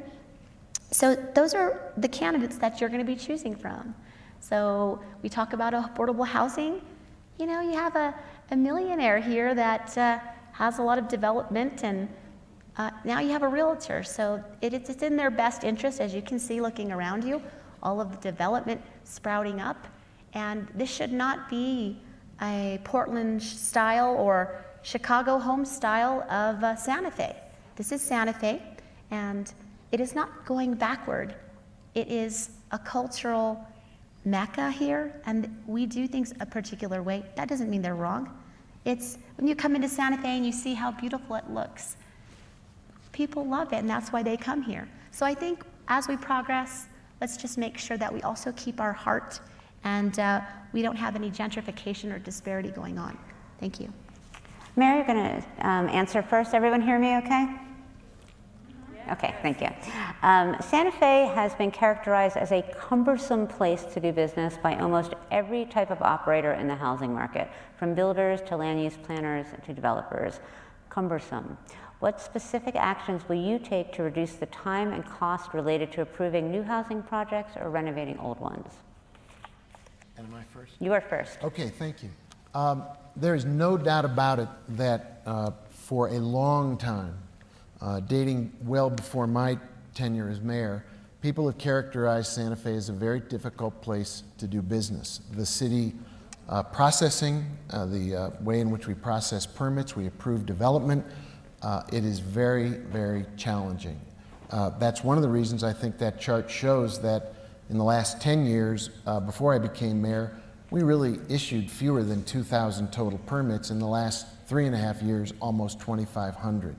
So those are the candidates that you're going to be choosing from. So we talk about affordable housing. You know, you have a millionaire here that has a lot of development, and now you have a realtor. So it's in their best interest, as you can see looking around you, all of the development sprouting up. And this should not be a Portland style or Chicago home style of Santa Fe. This is Santa Fe, and it is not going backward. It is a cultural mecca here, and we do things a particular way. That doesn't mean they're wrong. It's when you come into Santa Fe and you see how beautiful it looks, people love it, and that's why they come here. So I think as we progress, let's just make sure that we also keep our heart and we don't have any gentrification or disparity going on. Thank you. Mary, you're going to answer first. Everyone hear me okay? Okay, thank you. Santa Fe has been characterized as a cumbersome place to do business by almost every type of operator in the housing market, from builders to land use planners to developers. Cumbersome. What specific actions will you take to reduce the time and cost related to approving new housing projects or renovating old ones? Am I first? You are first. Okay, thank you. There is no doubt about it that for a long time, dating well before my tenure as mayor, people have characterized Santa Fe as a very difficult place to do business. The city processing, the way in which we process permits, we approve development, it is very, very challenging. That's one of the reasons I think that chart shows that in the last 10 years, before I became mayor, we really issued fewer than 2,000 total permits. In the last 3.5 years, almost 2,500.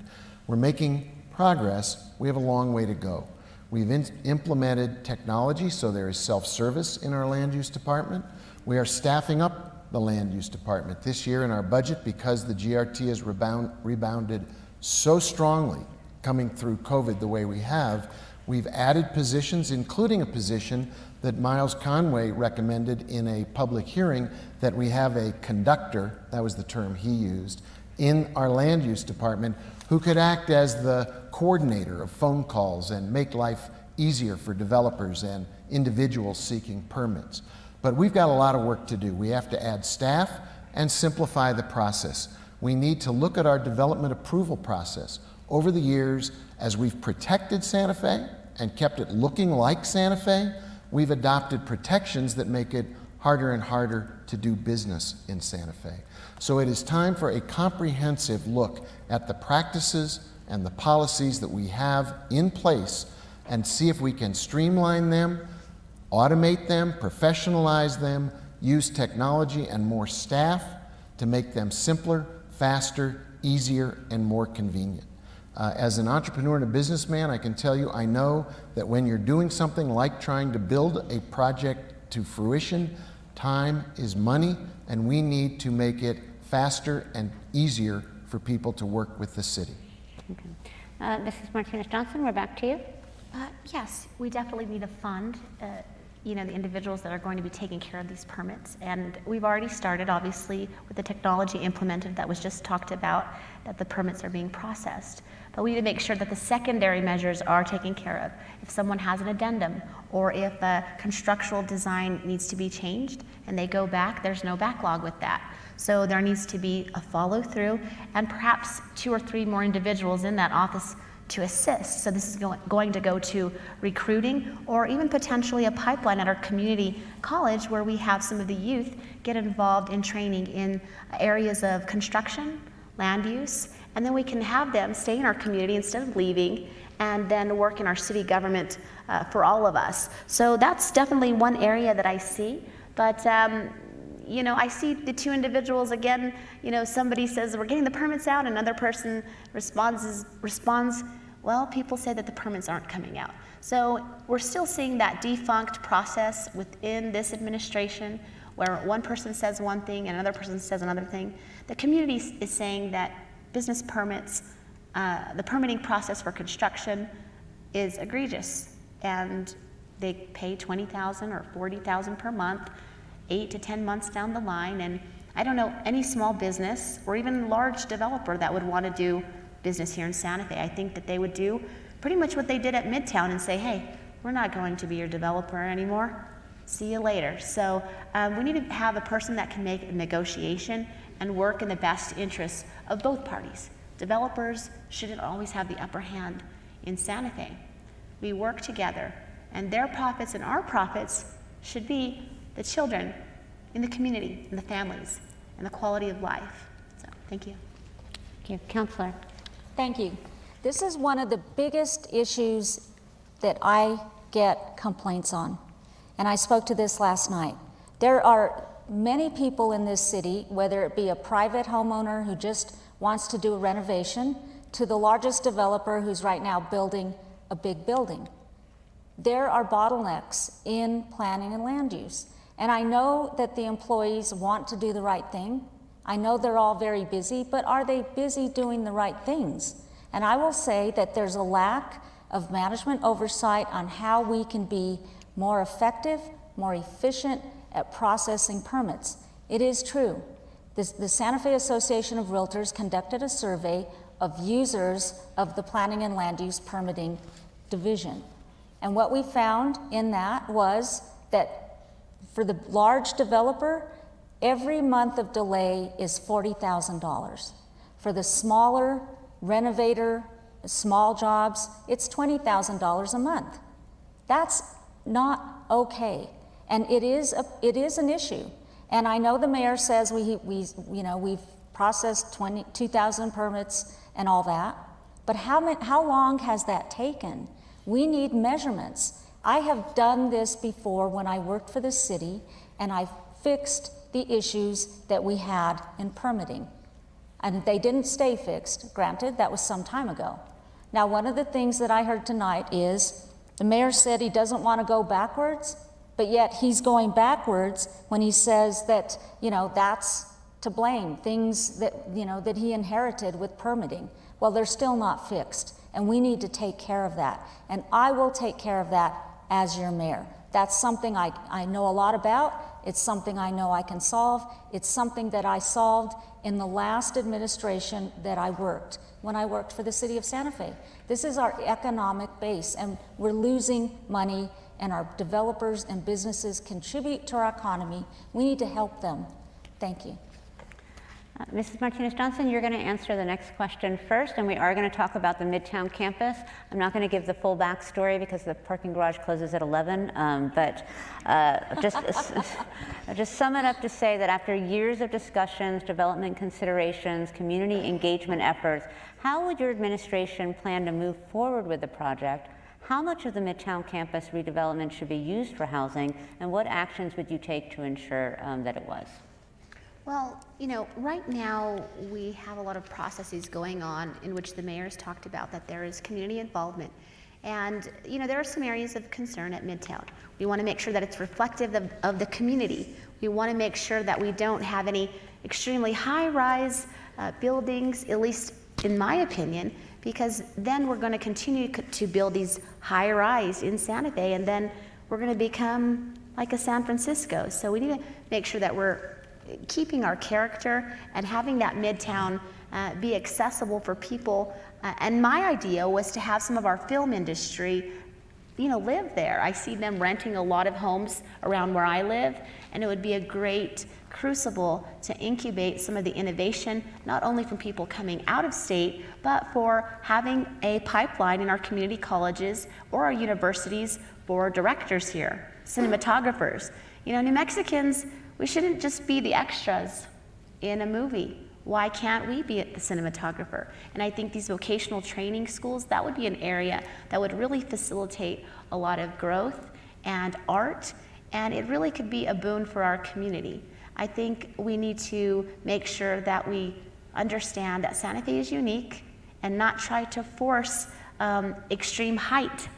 We're making progress. We have a long way to go. We've implemented technology, so there is self-service in our land use department. We are staffing up the land use department this year in our budget because the GRT has rebounded so strongly coming through COVID the way we have. We've added positions, including a position that Miles Conway recommended in a public hearing, that we have a conductor, that was the term he used, in our land use department who could act as the coordinator of phone calls and make life easier for developers and individuals seeking permits. But we've got a lot of work to do. We have to add staff and simplify the process. We need to look at our development approval process. Over the years, as we've protected Santa Fe and kept it looking like Santa Fe, we've adopted protections that make it harder and harder to do business in Santa Fe. So it is time for a comprehensive look at the practices and the policies that we have in place and see if we can streamline them, automate them, professionalize them, use technology and more staff to make them simpler, faster, easier, and more convenient. As an entrepreneur and a businessman, I can tell you, I know that when you're doing something like trying to build a project to fruition, time is money, and we need to make it faster and easier for people to work with the city. Okay. Mrs. Martinez-Johnson, we're back to you. Yes, we definitely need to fund the individuals that are going to be taking care of these permits. And we've already started, obviously, with the technology implemented that was just talked about, that the permits are being processed. But we need to make sure that the secondary measures are taken care of. If someone has an addendum, or if a constructional design needs to be changed and they go back, there's no backlog with that. So there needs to be a follow through and perhaps 2 or 3 more individuals in that office to assist. So this is going to go to recruiting, or even potentially a pipeline at our community college where we have some of the youth get involved in training in areas of construction, land use, and then we can have them stay in our community instead of leaving and then work in our city government for all of us. So that's definitely one area that I see. But I see the 2 individuals again, somebody says, we're getting the permits out, another person responds, well, people say that the permits aren't coming out. So we're still seeing that defunct process within this administration where one person says one thing and another person says another thing. The community is saying that business permits, the permitting process for construction is egregious, and they pay $20,000 or $40,000 per month, 8 to 10 months down the line, and I don't know any small business or even large developer that would want to do business here in Santa Fe. I think that they would do pretty much what they did at Midtown and say, hey, we're not going to be your developer anymore. See you later. So we need to have a person that can make a negotiation and work in the best interests of both parties. Developers shouldn't always have the upper hand in Santa Fe. We work together, and their profits and our profits should be the children in the community and the families and the quality of life. So thank you. Thank you. Counselor. Thank you. This is one of the biggest issues that I get complaints on, and I spoke to this last night. There are many people in this city, whether it be a private homeowner who just wants to do a renovation, to the largest developer who's right now building a big building. There are bottlenecks in planning and land use. And I know that the employees want to do the right thing. I know they're all very busy, but are they busy doing the right things? And I will say that there's a lack of management oversight on how we can be more effective, more efficient at processing permits. It is true. The Santa Fe Association of Realtors conducted a survey of users of the Planning and Land Use Permitting Division. And what we found in that was that for the large developer, every month of delay is $40,000. For the smaller renovator, small jobs, it's $20,000 a month. That's not okay, and it is an issue. And I know the mayor says we've processed 2,000 permits and all that, but how long has that taken? We need measurements. I have done this before when I worked for the city, and I fixed the issues that we had in permitting. And they didn't stay fixed, granted, that was some time ago. Now, one of the things that I heard tonight is the mayor said he doesn't want to go backwards, but yet he's going backwards when he says that, that's to blame, things that, that he inherited with permitting. Well, they're still not fixed, and we need to take care of that. And I will take care of that as your mayor. That's something I know a lot about. It's something I know I can solve. It's something that I solved in the last administration that I worked, when I worked for the city of Santa Fe. This is our economic base, and we're losing money, and our developers and businesses contribute to our economy. We need to help them. Thank you. Mrs. Martinez-Johnson, you're going to answer the next question first, and we are going to talk about the Midtown campus. I'm not going to give the full backstory because the parking garage closes at 11, but just sum it up to say that after years of discussions, development considerations, community engagement efforts, how would your administration plan to move forward with the project? How much of the Midtown campus redevelopment should be used for housing, and what actions would you take to ensure that it was? Well, you know, right now we have a lot of processes going on in which the mayor's talked about that there is community involvement. And, you know, there are some areas of concern at Midtown. We want to make sure that it's reflective of the community. We want to make sure that we don't have any extremely high-rise buildings, at least in my opinion, because then we're going to continue to build these high-rise in Santa Fe, and then we're going to become like a San Francisco. So we need to make sure that we're keeping our character and having that Midtown be accessible for people. And my idea was to have some of our film industry, you know, live there. I see them renting a lot of homes around where I live, and it would be a great crucible to incubate some of the innovation, not only from people coming out of state, but for having a pipeline in our community colleges or our universities for directors here, cinematographers. You know, New Mexicans, we shouldn't just be the extras in a movie. Why can't we be the cinematographer? And I think these vocational training schools, that would be an area that would really facilitate a lot of growth and art, and it really could be a boon for our community. I think we need to make sure that we understand that Santa Fe is unique and not try to force extreme height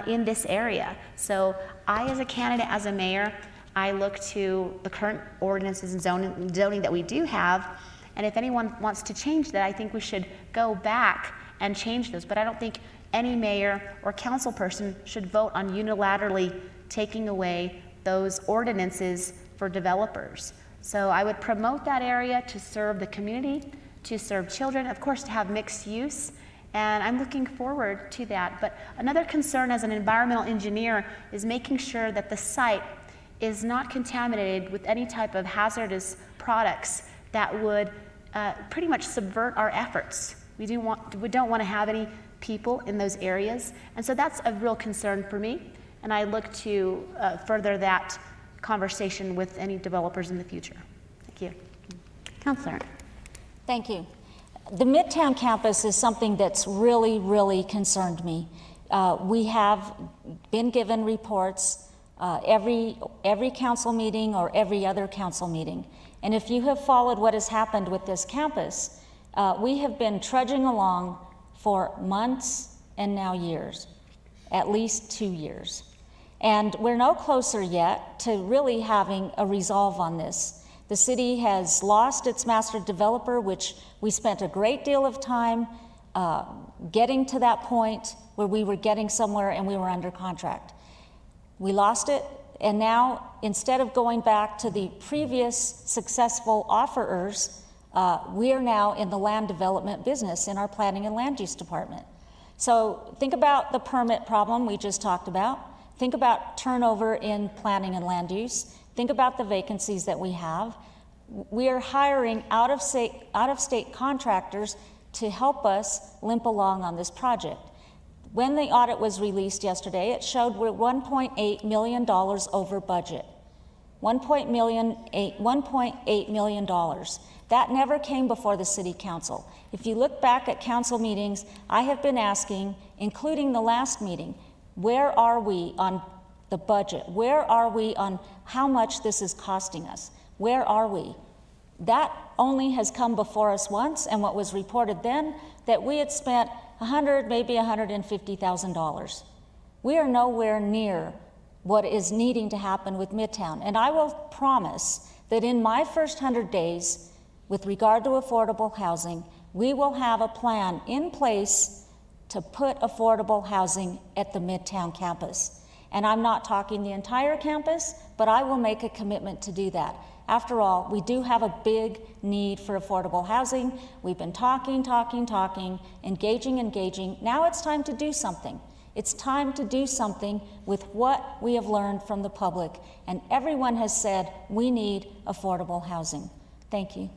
in this area. So I, as a candidate, as a mayor, I look to the current ordinances and zoning that we do have, and if anyone wants to change that, I think we should go back and change those. But I don't think any mayor or council person should vote on unilaterally taking away those ordinances for developers. So I would promote that area to serve the community, to serve children, of course, to have mixed use, and I'm looking forward to that. But another concern as an environmental engineer is making sure that the site is not contaminated with any type of hazardous products that would pretty much subvert our efforts. We don't want to have any people in those areas, and so that's a real concern for me, and I look to further that conversation with any developers in the future. Thank you. Councilor. Thank you. The Midtown campus is something that's really, really concerned me. We have been given reports every council meeting or every other council meeting. And if you have followed what has happened with this campus, we have been trudging along for months and now years, at least 2 years. And we're no closer yet to really having a resolve on this. The city has lost its master developer, which we spent a great deal of time getting to that point where we were getting somewhere and we were under contract. We lost it, and now instead of going back to the previous successful offerers, we are now in the land development business in our planning and land use department. So think about the permit problem we just talked about. Think about turnover in planning and land use. Think about the vacancies that we have. We are hiring out-of-state contractors to help us limp along on this project. When the audit was released yesterday, it showed we're $1.8 million over budget. $1.8 million. That never came before the City Council. If you look back at council meetings, I have been asking, including the last meeting, where are we on the budget? Where are we on how much this is costing us? Where are we? That only has come before us once, and what was reported then, that we had spent maybe $150,000. We are nowhere near what is needing to happen with Midtown. And I will promise that in my first 100 days, with regard to affordable housing, we will have a plan in place to put affordable housing at the Midtown campus. And I'm not talking the entire campus, but I will make a commitment to do that. After all, we do have a big need for affordable housing. We've been talking, engaging. Now it's time to do something. It's time to do something with what we have learned from the public. And everyone has said we need affordable housing. Thank you.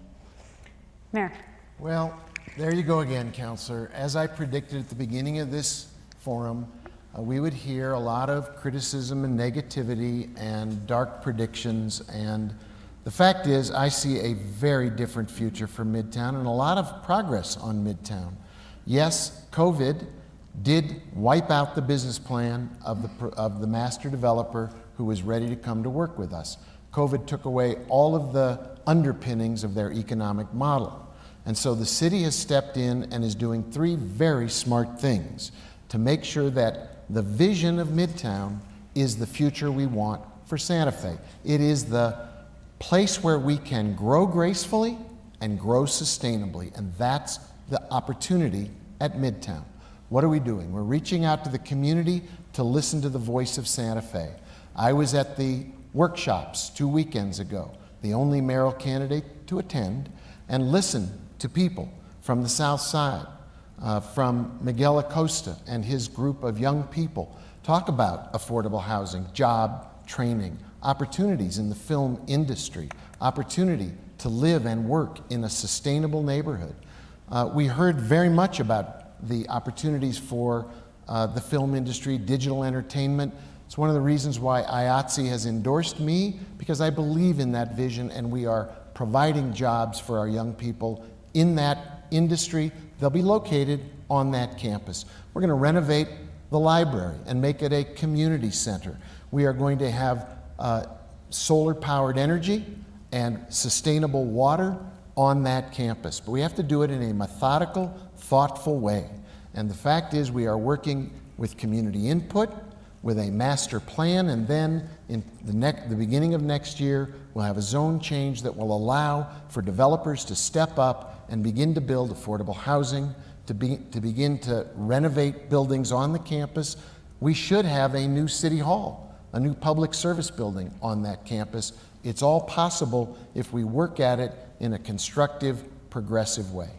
Mayor. Well, there you go again, Counselor. As I predicted at the beginning of this forum, we would hear a lot of criticism and negativity and dark predictions, and the fact is I see a very different future for Midtown and a lot of progress on Midtown. Yes, COVID did wipe out the business plan of the master developer who was ready to come to work with us. COVID took away all of the underpinnings of their economic model. And so the city has stepped in and is doing three very smart things to make sure that the vision of Midtown is the future we want for Santa Fe. It is the place where we can grow gracefully and grow sustainably, and that's the opportunity at Midtown. What are we doing? We're reaching out to the community to listen to the voice of Santa Fe. I was at the workshops 2 weekends ago, the only mayoral candidate to attend, and listen to people from the South Side, from Miguel Acosta and his group of young people, talk about affordable housing, job training, opportunities in the film industry, opportunity to live and work in a sustainable neighborhood. We heard very much about the opportunities for the film industry, digital entertainment. It's one of the reasons why IATSE has endorsed me, because I believe in that vision, and we are providing jobs for our young people in that industry. They'll be located on that campus. We're going to renovate the library and make it a community center. We are going to have solar-powered energy and sustainable water on that campus. But we have to do it in a methodical, thoughtful way. And the fact is, we are working with community input, with a master plan, and then in the beginning of next year, we'll have a zone change that will allow for developers to step up and begin to build affordable housing, to begin to renovate buildings on the campus. We should have a new city hall, a new public service building on that campus. It's all possible if we work at it in a constructive, progressive way.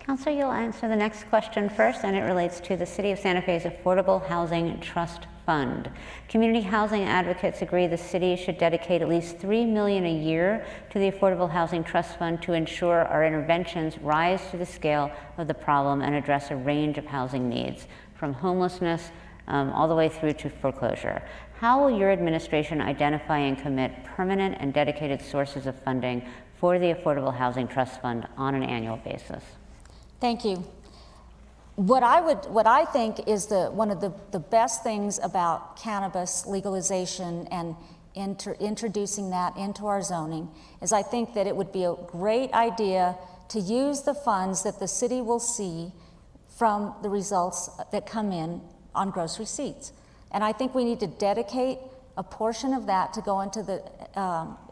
Councilor, you'll answer the next question first, and it relates to the City of Santa Fe's Affordable Housing Trust Fund. Community housing advocates agree the city should dedicate at least $3 million a year to the Affordable Housing Trust Fund to ensure our interventions rise to the scale of the problem and address a range of housing needs, from homelessness all the way through to foreclosure. How will your administration identify and commit permanent and dedicated sources of funding for the Affordable Housing Trust Fund on an annual basis? Thank you. What I think is one of the best things about cannabis legalization and introducing that into our zoning is I think that it would be a great idea to use the funds that the city will see from the results that come in on gross receipts. And I think we need to dedicate a portion of that to go into the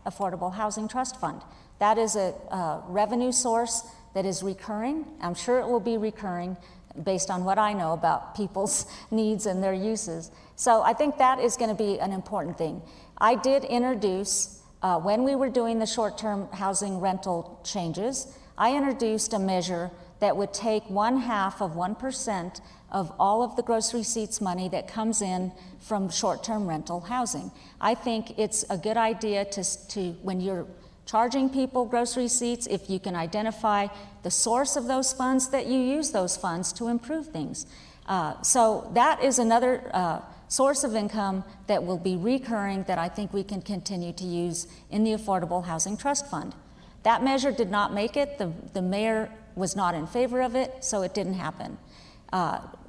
Affordable Housing Trust Fund. That is a revenue source that is recurring. I'm sure it will be recurring based on what I know about people's needs and their uses. So I think that is going to be an important thing. I did introduce, when we were doing the short-term housing rental changes, I introduced a measure that would take 1/2% of all of the gross receipts money that comes in from short-term rental housing. I think it's a good idea to when you're charging people gross receipts, if you can identify the source of those funds, that you use those funds to improve things. So that is another source of income that will be recurring that I think we can continue to use in the Affordable Housing Trust Fund. That measure did not make it. The mayor was not in favor of it, so it didn't happen.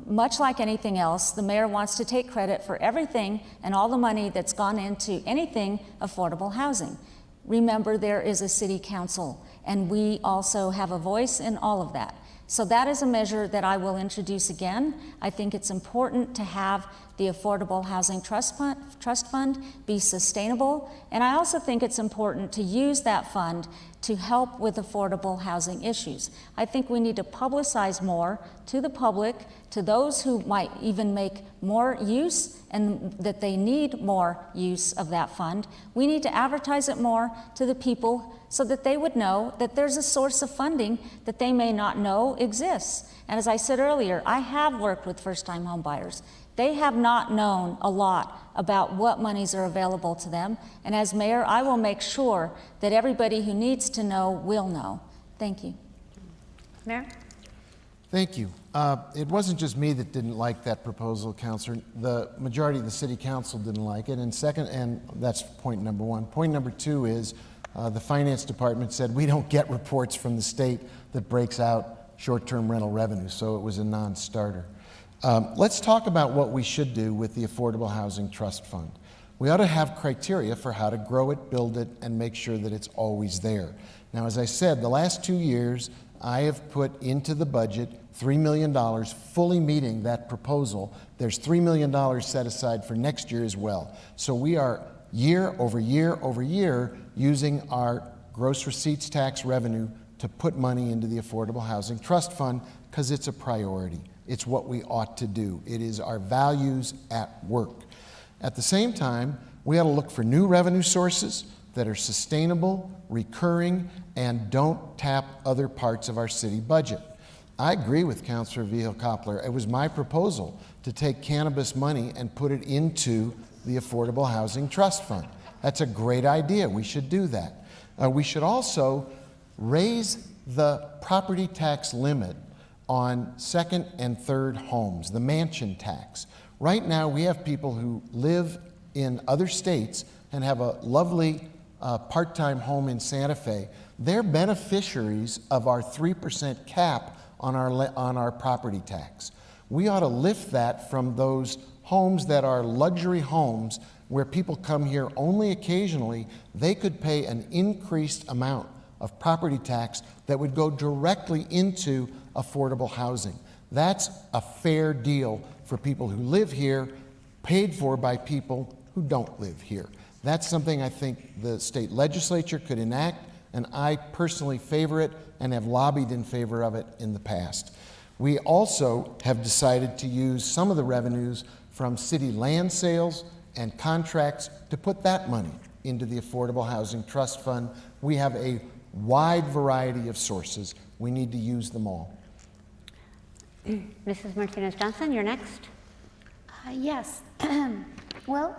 Much like anything else, the mayor wants to take credit for everything and all the money that's gone into anything affordable housing. Remember, there is a city council, and we also have a voice in all of that. So that is a measure that I will introduce again. I think it's important to have the Affordable Housing Trust Fund be sustainable, and I also think it's important to use that fund to help with affordable housing issues. I think we need to publicize more to the public, to those who might even make more use and that they need more use of that fund. We need to advertise it more to the people so that they would know that there's a source of funding that they may not know exists. And as I said earlier, I have worked with first-time home buyers. They have not known a lot about what monies are available to them. And as mayor, I will make sure that everybody who needs to know will know. Thank you. Mayor? Thank you. It wasn't just me that didn't like that proposal, Councilor. The majority of the city council didn't like it. And second, and that's point number one. Point number two is the finance department said we don't get reports from the state that breaks out short-term rental revenue, so it was a non-starter. Let's talk about what we should do with the Affordable Housing Trust Fund. We ought to have criteria for how to grow it, build it, and make sure that it's always there. Now, as I said, the last 2 years, I have put into the budget $3 million, fully meeting that proposal. There's $3 million set aside for next year as well. So we are year over year over year using our gross receipts tax revenue to put money into the Affordable Housing Trust Fund because it's a priority. It's what we ought to do. It is our values at work. At the same time, we ought to look for new revenue sources that are sustainable, recurring, and don't tap other parts of our city budget. I agree with Councilor Vigil-Koppler. It was my proposal to take cannabis money and put it into the Affordable Housing Trust Fund. That's a great idea. We should do that. We should also raise the property tax limit on second and third homes, the mansion tax. Right now, we have people who live in other states and have a lovely part-time home in Santa Fe. They're beneficiaries of our 3% cap on our property tax. We ought to lift that from those homes that are luxury homes where people come here only occasionally. They could pay an increased amount of property tax that would go directly into affordable housing. That's a fair deal for people who live here, paid for by people who don't live here. That's something I think the state legislature could enact, and I personally favor it and have lobbied in favor of it in the past. We also have decided to use some of the revenues from city land sales and contracts to put that money into the Affordable Housing Trust Fund. We have a wide variety of sources. We need to use them all. Mrs. Martinez-Johnson, you're next. Yes. Well,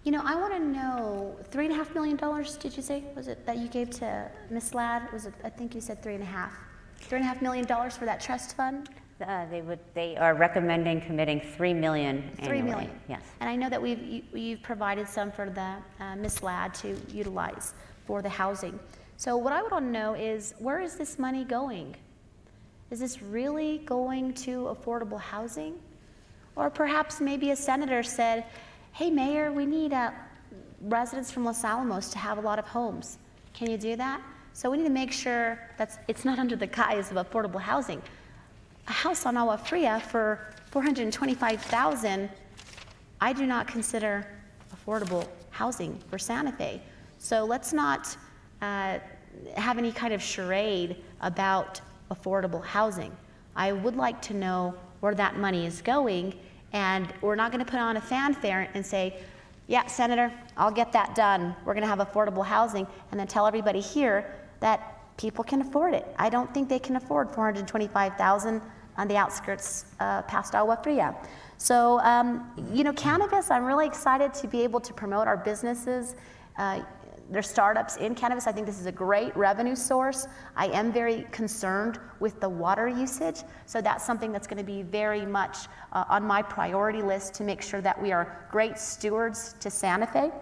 you know, I want to know, $3.5 million, did you say? Was it that you gave to Ms. Ladd? Was it, I think you said $3.5 million for that trust fund? They are recommending committing $3 million annually. $3 million. Yes. And I know that you've provided some for the Ms. Ladd to utilize for the housing. So what I want to know is, where is this money going? Is this really going to affordable housing? Or perhaps maybe a senator said, hey, Mayor, we need residents from Los Alamos to have a lot of homes. Can you do that? So we need to make sure that it's not under the guise of affordable housing. A house on Agua Fria for $425,000, I do not consider affordable housing for Santa Fe. So let's not have any kind of charade about affordable housing. I would like to know where that money is going, and we're not going to put on a fanfare and say, yeah, Senator, I'll get that done. We're going to have affordable housing, and then tell everybody here that people can afford it. I don't think they can afford $425,000 on the outskirts past Agua Fria. So, you know, cannabis, I'm really excited to be able to promote our businesses. There's startups in cannabis. I think this is a great revenue source. I am very concerned with the water usage, so that's something that's going to be very much on my priority list to make sure that we are great stewards to Santa Fe.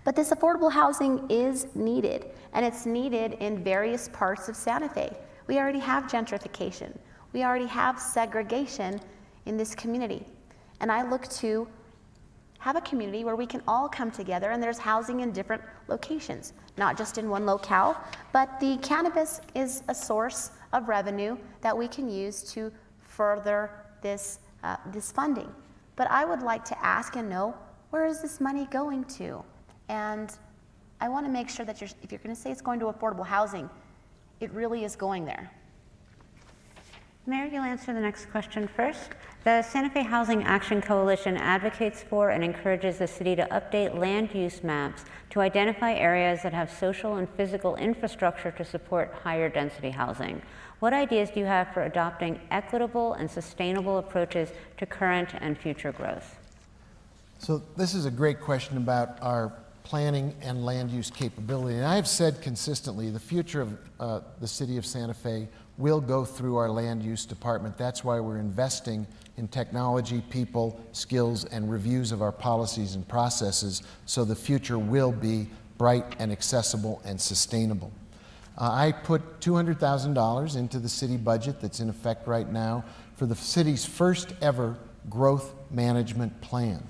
But this affordable housing is needed, and it's needed in various parts of Santa Fe. We already have gentrification. We already have segregation in this community. And I look to have a community where we can all come together, and there's housing in different locations, not just in one locale, but the cannabis is a source of revenue that we can use to further this funding. But I would like to ask and know, where is this money going to? And I want to make sure that if you're going to say it's going to affordable housing, it really is going there. Mayor, you'll answer the next question first. The Santa Fe Housing Action Coalition advocates for and encourages the city to update land use maps to identify areas that have social and physical infrastructure to support higher density housing. What ideas do you have for adopting equitable and sustainable approaches to current and future growth? So this is a great question about our planning and land use capability. And I've said consistently, the future of the city of Santa Fe will go through our land use department. That's why we're investing in technology, people, skills, and reviews of our policies and processes, so the future will be bright and accessible and sustainable. I put $200,000 into the city budget that's in effect right now for the city's first ever growth management plan.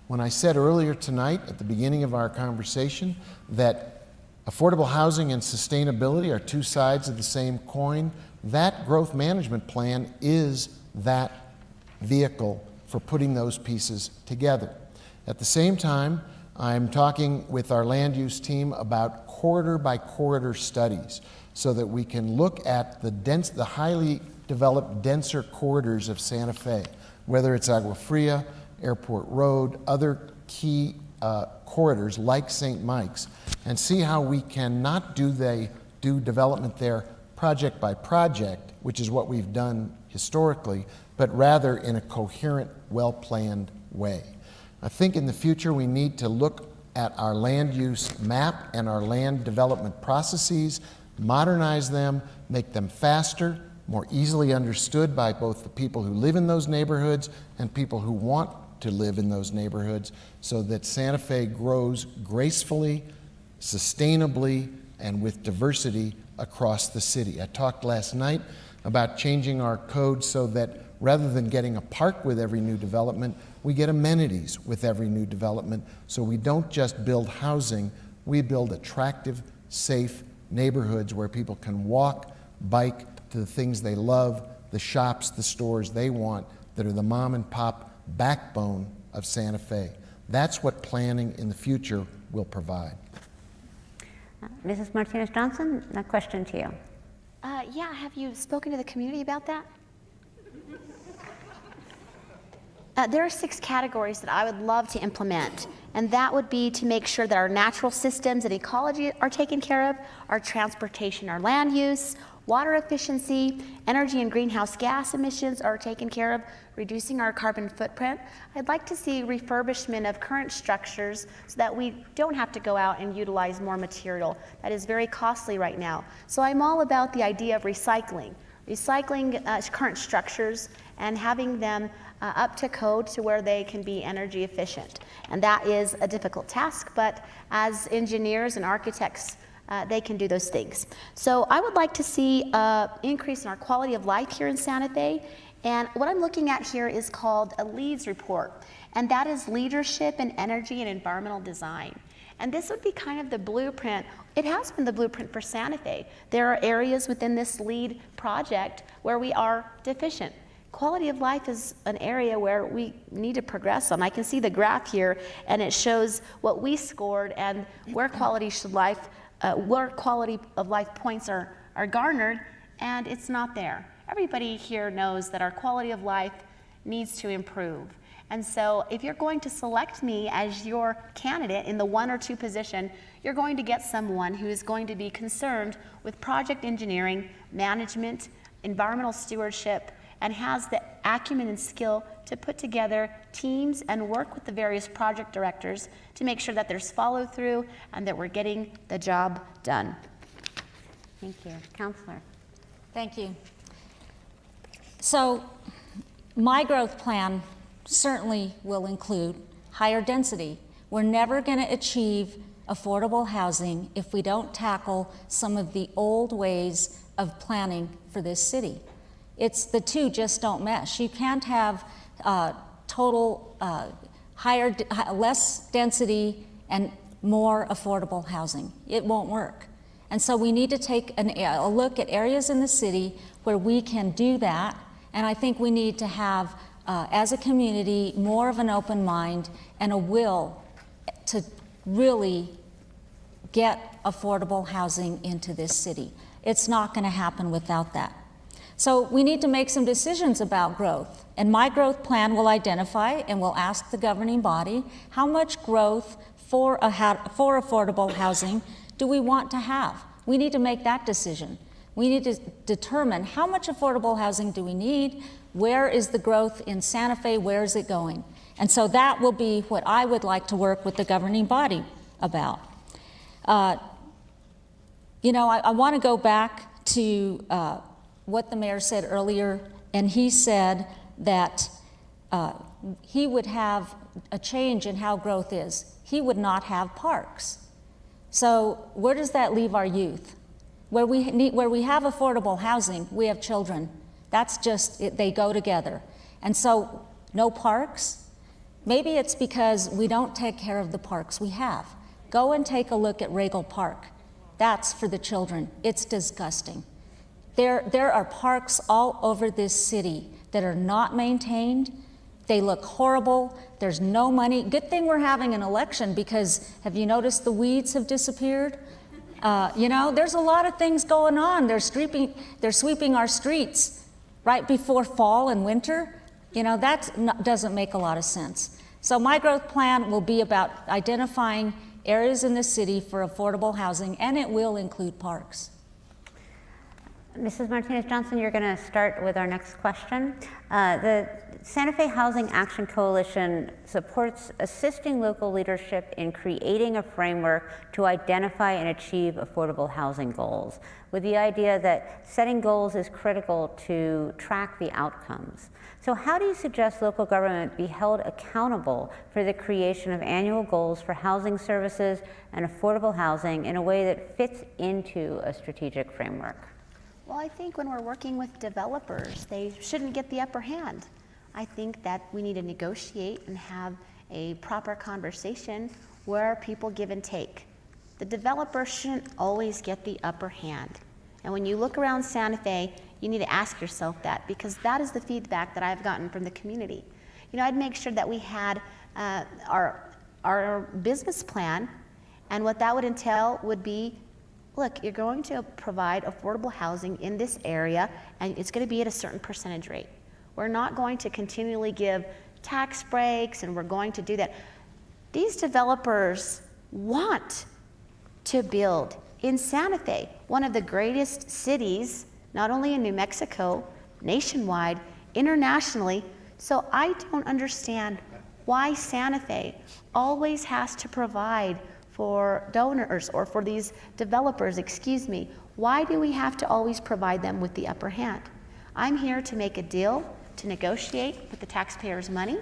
When I said earlier tonight at the beginning of our conversation that affordable housing and sustainability are two sides of the same coin, that growth management plan is that vehicle for putting those pieces together. At the same time, I'm talking with our land use team about corridor by corridor studies so that we can look at the highly developed, denser corridors of Santa Fe, whether it's Agua Fria, Airport Road, other key corridors like St. Mike's, and see how we can not do development there project by project, which is what we've done historically, but rather in a coherent, well-planned way. I think in the future we need to look at our land use map and our land development processes, modernize them, make them faster, more easily understood by both the people who live in those neighborhoods and people who want to live in those neighborhoods, so that Santa Fe grows gracefully, sustainably, and with diversity across the city. I talked last night about changing our code so that rather than getting a park with every new development, we get amenities with every new development, so we don't just build housing, we build attractive, safe neighborhoods where people can walk, bike to the things they love, the shops, the stores they want, that are the mom and pop backbone of Santa Fe. That's what planning in the future will provide. Mrs. Martinez-Johnson, a question to you. Yeah, have you spoken to the community about that? There are 6 categories that I would love to implement, and that would be to make sure that our natural systems and ecology are taken care of, our transportation, our land use, water efficiency, energy and greenhouse gas emissions are taken care of, reducing our carbon footprint. I'd like to see refurbishment of current structures so that we don't have to go out and utilize more material. That is very costly right now. So I'm all about the idea of recycling current structures and having them up to code to where they can be energy efficient. And that is a difficult task, but as engineers and architects, they can do those things. So I would like to see an increase in our quality of life here in Santa Fe. And what I'm looking at here is called a LEEDS report. And that is Leadership in Energy and Environmental Design. And this would be kind of the blueprint. It has been the blueprint for Santa Fe. There are areas within this LEED project where we are deficient. Quality of life is an area where we need to progress on. I can see the graph here, and it shows what we scored and where quality of life points are garnered, and it's not there. Everybody here knows that our quality of life needs to improve. And so if you're going to select me as your candidate in the 1 or 2 position, you're going to get someone who is going to be concerned with project engineering, management, environmental stewardship, and has the acumen and skill to put together teams and work with the various project directors to make sure that there's follow through and that we're getting the job done. Thank you. Counselor. Thank you. So my growth plan certainly will include higher density. We're never going to achieve affordable housing if we don't tackle some of the old ways of planning for this city. The two just don't mesh. You can't have less density and more affordable housing. It won't work. And so we need to take a look at areas in the city where we can do that. And I think we need to have, as a community, more of an open mind and a will to really get affordable housing into this city. It's not going to happen without that. So we need to make some decisions about growth. And my growth plan will identify and will ask the governing body how much growth for affordable housing do we want to have. We need to make that decision. We need to determine how much affordable housing do we need, where is the growth in Santa Fe, where is it going? And so that will be what I would like to work with the governing body about. I want to go back to what the mayor said earlier, and he said that he would have a change in how growth is. He would not have parks. So where does that leave our youth? Where we have affordable housing, we have children. That's just, they go together. And so, no parks? Maybe it's because we don't take care of the parks we have. Go and take a look at Regal Park. That's for the children. It's disgusting. There are parks all over this city that are not maintained. They look horrible. There's no money. Good thing we're having an election, because have you noticed the weeds have disappeared? You know, there's a lot of things going on. They're sweeping our streets right before fall and winter. You know, that doesn't make a lot of sense. So my growth plan will be about identifying areas in the city for affordable housing, and it will include parks. Mrs. Martinez-Johnson, you're going to start with our next question. The Santa Fe Housing Action Coalition supports assisting local leadership in creating a framework to identify and achieve affordable housing goals, with the idea that setting goals is critical to track the outcomes. So how do you suggest local government be held accountable for the creation of annual goals for housing services and affordable housing in a way that fits into a strategic framework? Well, I think when we're working with developers, they shouldn't get the upper hand. I think that we need to negotiate and have a proper conversation where people give and take. The developer shouldn't always get the upper hand. And when you look around Santa Fe, you need to ask yourself that, because that is the feedback that I've gotten from the community. You know, I'd make sure that we had our business plan, and what that would entail would be, look, you're going to provide affordable housing in this area, and it's going to be at a certain percentage rate. We're not going to continually give tax breaks, and we're going to do that. These developers want to build in Santa Fe, one of the greatest cities, not only in New Mexico, nationwide, internationally. So I don't understand why Santa Fe always has to provide for donors, or for these developers, excuse me. Why do we have to always provide them with the upper hand? I'm here to make a deal, to negotiate with the taxpayers' money,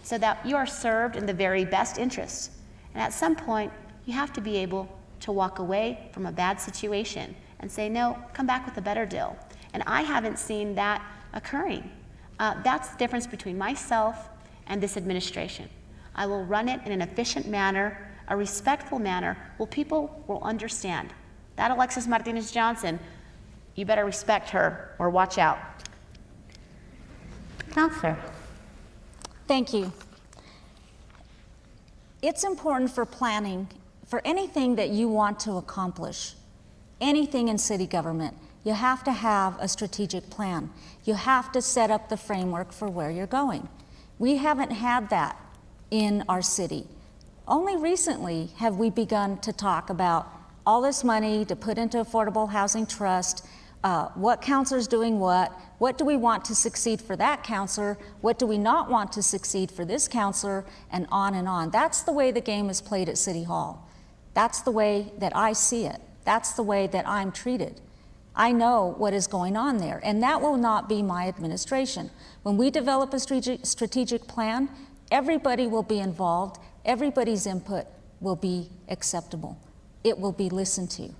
so that you are served in the very best interest. And at some point, you have to be able to walk away from a bad situation and say, no, come back with a better deal. And I haven't seen that occurring. That's the difference between myself and this administration. I will run it in an efficient manner, a respectful manner, where people will understand. That Alexis Martinez-Johnson, you better respect her or watch out. Counselor. Thank you. It's important for planning, for anything that you want to accomplish, anything in city government, you have to have a strategic plan. You have to set up the framework for where you're going. We haven't had that in our city. Only recently have we begun to talk about all this money to put into Affordable Housing Trust, what counselor's doing what do we want to succeed for that counselor, what do we not want to succeed for this counselor, and on and on. That's the way the game is played at City Hall. That's the way that I see it. That's the way that I'm treated. I know what is going on there, and that will not be my administration. When we develop a strategic plan, everybody will be involved, everybody's input will be acceptable. It will be listened to.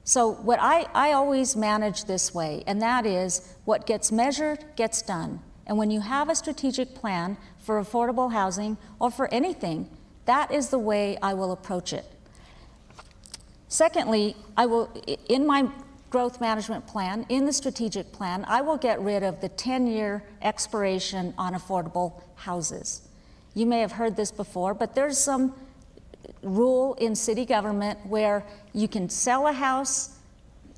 So what I always manage this way, and that is what gets measured gets done. And when you have a strategic plan for affordable housing or for anything, that is the way I will approach it. Secondly, I will, in my growth management plan, in the strategic plan, I will get rid of the 10-year expiration on affordable houses. You may have heard this before, but there's some rule in city government where you can sell a house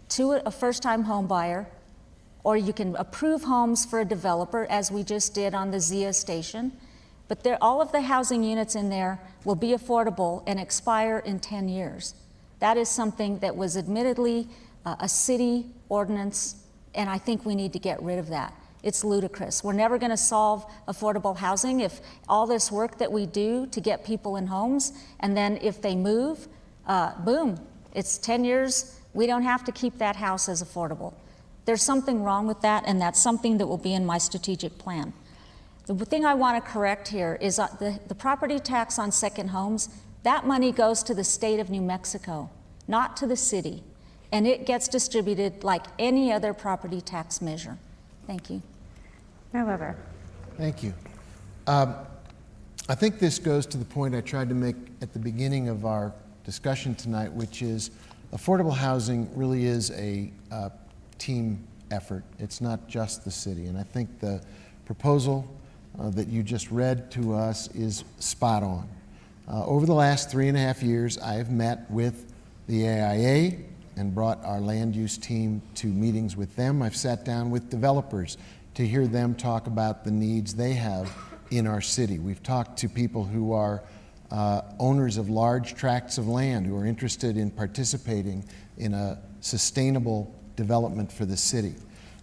to a first-time home buyer, or you can approve homes for a developer, as we just did on the Zia station, but all of the housing units in there will be affordable and expire in 10 years. That is something that was admittedly a city ordinance, and I think we need to get rid of that. It's ludicrous. We're never going to solve affordable housing if all this work that we do to get people in homes, and then if they move, boom, it's 10 years, we don't have to keep that house as affordable. There's something wrong with that, and that's something that will be in my strategic plan. The thing I want to correct here is the property tax on second homes, that money goes to the state of New Mexico, not to the city. and it gets distributed like any other property tax measure. Thank you. Mayor Weber. Thank you. I think this goes to the point I tried to make at the beginning of our discussion tonight, which is affordable housing really is a team effort. It's not just the city. And I think the proposal that you just read to us is spot on. Over the last 3.5 years, I have met with the AIA and brought our land use team to meetings with them. I've sat down with developers to hear them talk about the needs they have in our city. We've talked to people who are owners of large tracts of land who are interested in participating in a sustainable development for the city.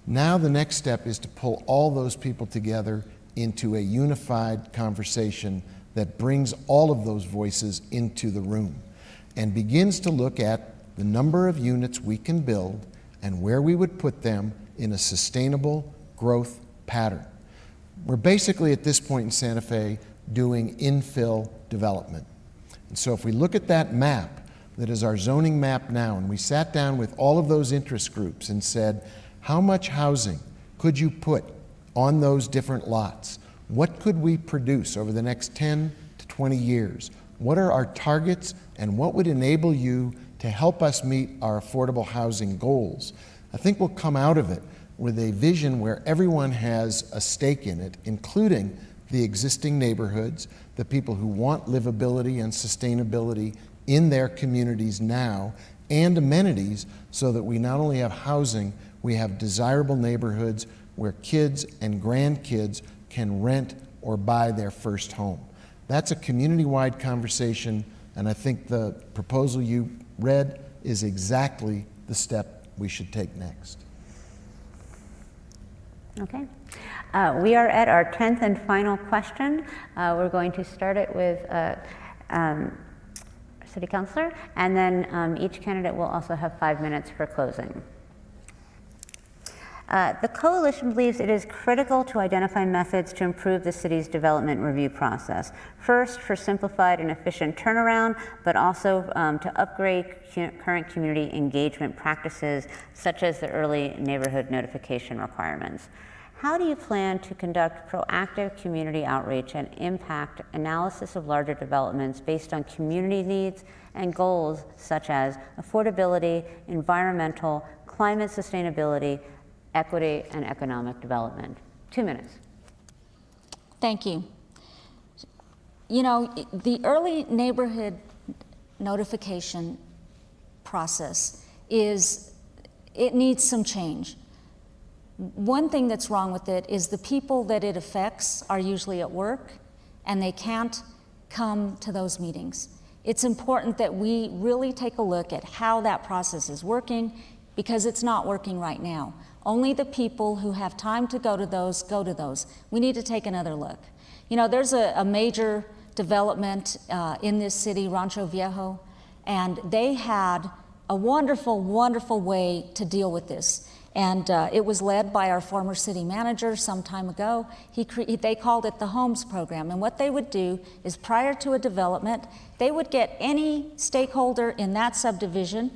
Now the next step is to pull all those people together into a unified conversation that brings all of those voices into the room and begins to look at the number of units we can build and where we would put them in a sustainable growth pattern. We're basically at this point in Santa Fe doing infill development. And so if we look at that map that is our zoning map now, and we sat down with all of those interest groups and said, how much housing could you put on those different lots? What could we produce over the next 10 to 20 years? What are our targets, and what would enable you to help us meet our affordable housing goals? I think we'll come out of it with a vision where everyone has a stake in it, including the existing neighborhoods, the people who want livability and sustainability in their communities now, and amenities, so that we not only have housing, we have desirable neighborhoods where kids and grandkids can rent or buy their first home. That's a community-wide conversation, and I think the proposal you read is exactly the step we should take next. Okay. We are at our 10th and final question. We're going to start it with City Councilor, and then each candidate will also have 5 minutes for closing. The coalition believes it is critical to identify methods to improve the city's development review process. First, for simplified and efficient turnaround, but also to upgrade current community engagement practices, such as the early neighborhood notification requirements. How do you plan to conduct proactive community outreach and impact analysis of larger developments based on community needs and goals such as affordability, environmental, climate sustainability, equity, and economic development? 2 minutes. Thank you. You know, the early neighborhood notification process it needs some change. One thing that's wrong with it is the people that it affects are usually at work and they can't come to those meetings. It's important that we really take a look at how that process is working, because it's not working right now. Only the people who have time to go to those go to those. We need to take another look. You know, there's a major development in this city, Rancho Viejo, and they had a wonderful, wonderful way to deal with this. And it was led by our former city manager some time ago. They called it the Homes Program. And what they would do is, prior to a development, they would get any stakeholder in that subdivision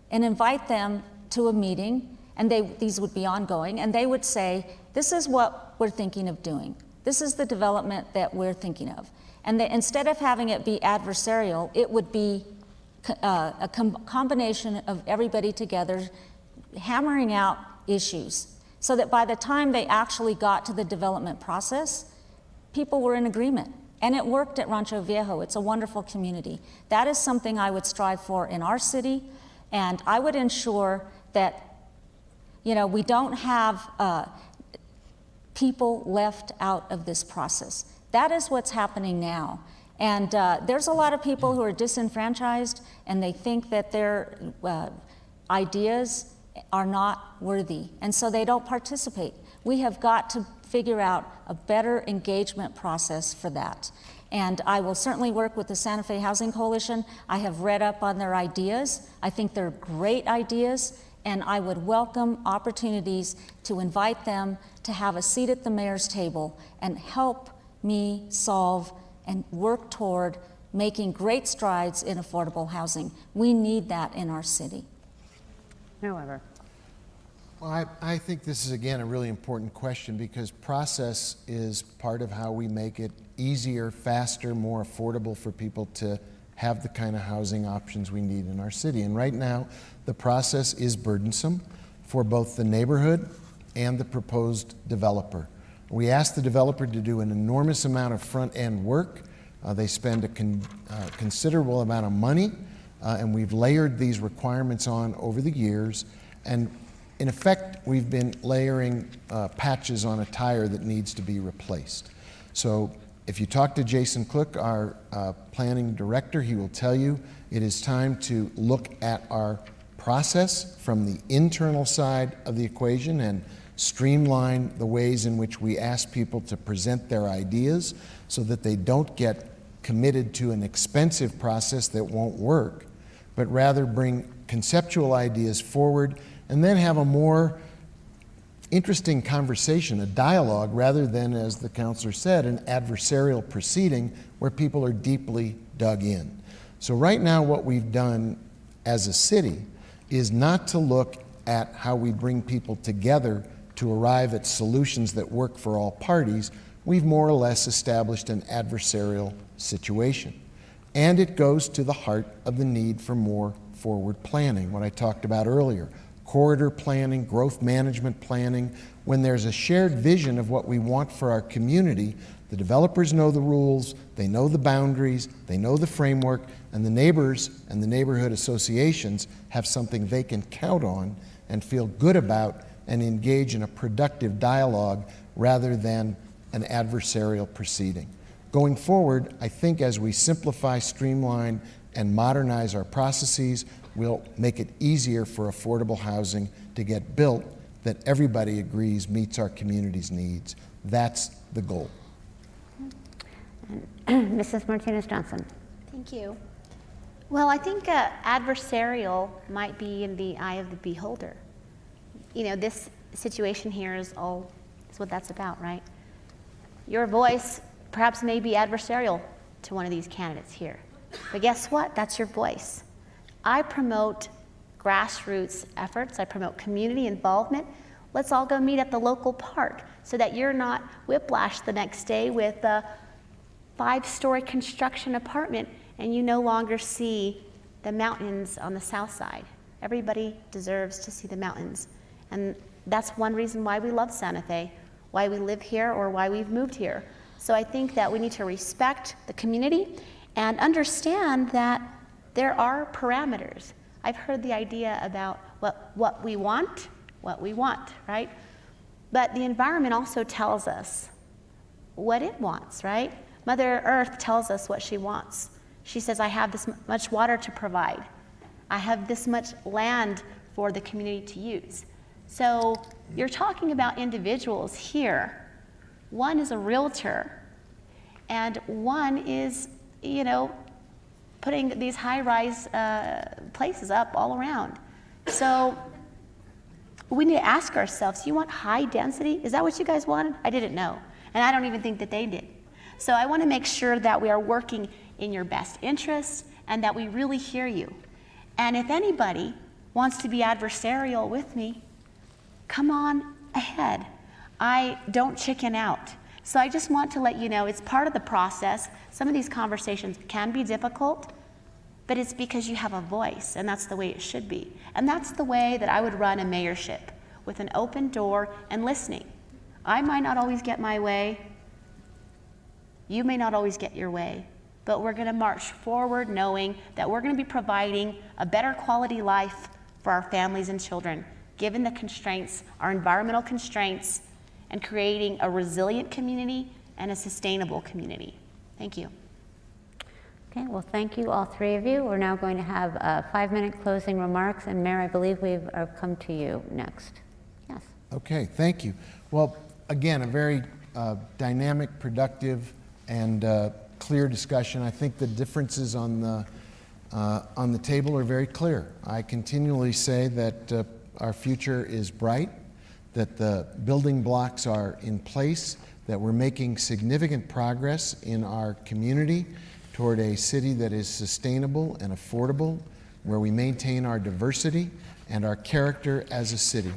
and invite them to a meeting, and these would be ongoing, and they would say, this is what we're thinking of doing. This is the development that we're thinking of. And instead of having it be adversarial, it would be a combination of everybody together hammering out issues, so that by the time they actually got to the development process, people were in agreement. And it worked at Rancho Viejo. It's a wonderful community. That is something I would strive for in our city, and I would ensure that, you know, we don't have people left out of this process. That is what's happening now. And there's a lot of people who are disenfranchised, and they think that their ideas are not worthy, and so they don't participate. We have got to figure out a better engagement process for that. And I will certainly work with the Santa Fe Housing Coalition. I have read up on their ideas. I think they're great ideas, and I would welcome opportunities to invite them to have a seat at the mayor's table and help me solve and work toward making great strides in affordable housing. We need that in our city. Mayor Weber. Well, I think this is, again, a really important question because process is part of how we make it easier, faster, more affordable for people to have the kind of housing options we need in our city. And right now, the process is burdensome for both the neighborhood and the proposed developer. We asked the developer to do an enormous amount of front-end work. They spend a considerable amount of money, and we've layered these requirements on over the years. And in effect, we've been layering patches on a tire that needs to be replaced. So if you talk to Jason Klook, our planning director, he will tell you it is time to look at our process from the internal side of the equation and streamline the ways in which we ask people to present their ideas so that they don't get committed to an expensive process that won't work, but rather bring conceptual ideas forward and then have a more interesting conversation, a dialogue, rather than, as the counselor said, an adversarial proceeding where people are deeply dug in. So right now what we've done as a city is not to look at how we bring people together to arrive at solutions that work for all parties. We've more or less established an adversarial situation. And it goes to the heart of the need for more forward planning, what I talked about earlier. Corridor planning, growth management planning. When there's a shared vision of what we want for our community, the developers know the rules, they know the boundaries, they know the framework, and the neighbors and the neighborhood associations have something they can count on and feel good about and engage in a productive dialogue rather than an adversarial proceeding. Going forward, I think as we simplify, streamline, and modernize our processes, we'll make it easier for affordable housing to get built that everybody agrees meets our community's needs. That's the goal. Mrs. Martinez-Johnson. Thank you. Well, I think adversarial might be in the eye of the beholder. You know, this situation here is what that's about, right? Your voice perhaps may be adversarial to one of these candidates here. But guess what? That's your voice. I promote grassroots efforts. I promote community involvement. Let's all go meet at the local park so that you're not whiplashed the next day with a 5-story construction apartment and you no longer see the mountains on the south side. Everybody deserves to see the mountains. And that's one reason why we love Santa Fe, why we live here or why we've moved here. So I think that we need to respect the community and understand that there are parameters. I've heard the idea about what we want, right? But the environment also tells us what it wants, right? Mother Earth tells us what she wants. She says, I have this much water to provide. I have this much land for the community to use. So you're talking about individuals here. One is a realtor, and one is, you know, putting these high-rise places up all around. So we need to ask ourselves, you want high density? Is that what you guys wanted? I didn't know, and I don't even think that they did. So I want to make sure that we are working in your best interest and that we really hear you. And if anybody wants to be adversarial with me, come on ahead. I don't chicken out. So I just want to let you know it's part of the process. Some of these conversations can be difficult, but it's because you have a voice, and that's the way it should be. And that's the way that I would run a mayorship, with an open door and listening. I might not always get my way. You may not always get your way, but we're going to march forward knowing that we're going to be providing a better quality life for our families and children, given the constraints, our environmental constraints, and creating a resilient community and a sustainable community. Thank you. Okay, well, thank you, all three of you. We're now going to have 5-minute closing remarks, and Mayor, I believe we've come to you next. Yes. Okay, thank you. Well, again, a very dynamic, productive, and clear discussion. I think the differences on the table are very clear. I continually say that our future is bright, that the building blocks are in place, that we're making significant progress in our community toward a city that is sustainable and affordable, where we maintain our diversity and our character as a city.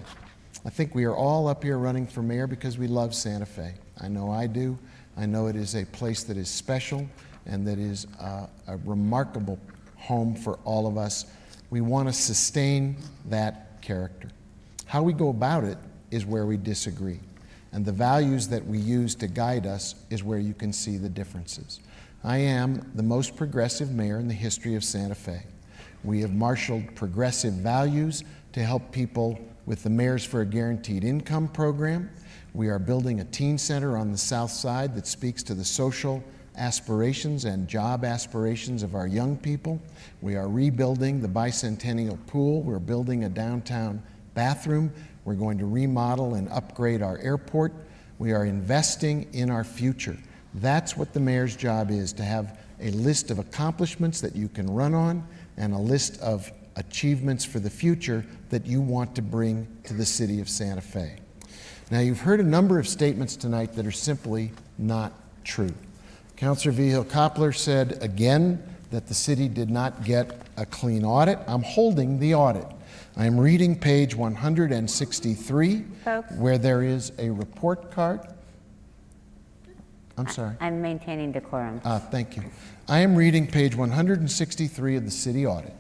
I think we are all up here running for mayor because we love Santa Fe. I know I do. I know it is a place that is special and that is a remarkable home for all of us. We want to sustain that character. How we go about it is where we disagree. And the values that we use to guide us is where you can see the differences. I am the most progressive mayor in the history of Santa Fe. We have marshaled progressive values to help people with the Mayors for a Guaranteed Income program. We are building a teen center on the south side that speaks to the social aspirations and job aspirations of our young people. We are rebuilding the bicentennial pool. We're building a downtown bathroom. We're going to remodel and upgrade our airport. We are investing in our future. That's what the mayor's job is, to have a list of accomplishments that you can run on and a list of achievements for the future that you want to bring to the city of Santa Fe. Now, you've heard a number of statements tonight that are simply not true. Councilor Vigil-Koppler said again that the city did not get a clean audit. I'm holding the audit. I'm reading page 163, Folks. where there is a report card. I'm sorry. I'm maintaining decorum. Thank you. I am reading page 163 of the city audit.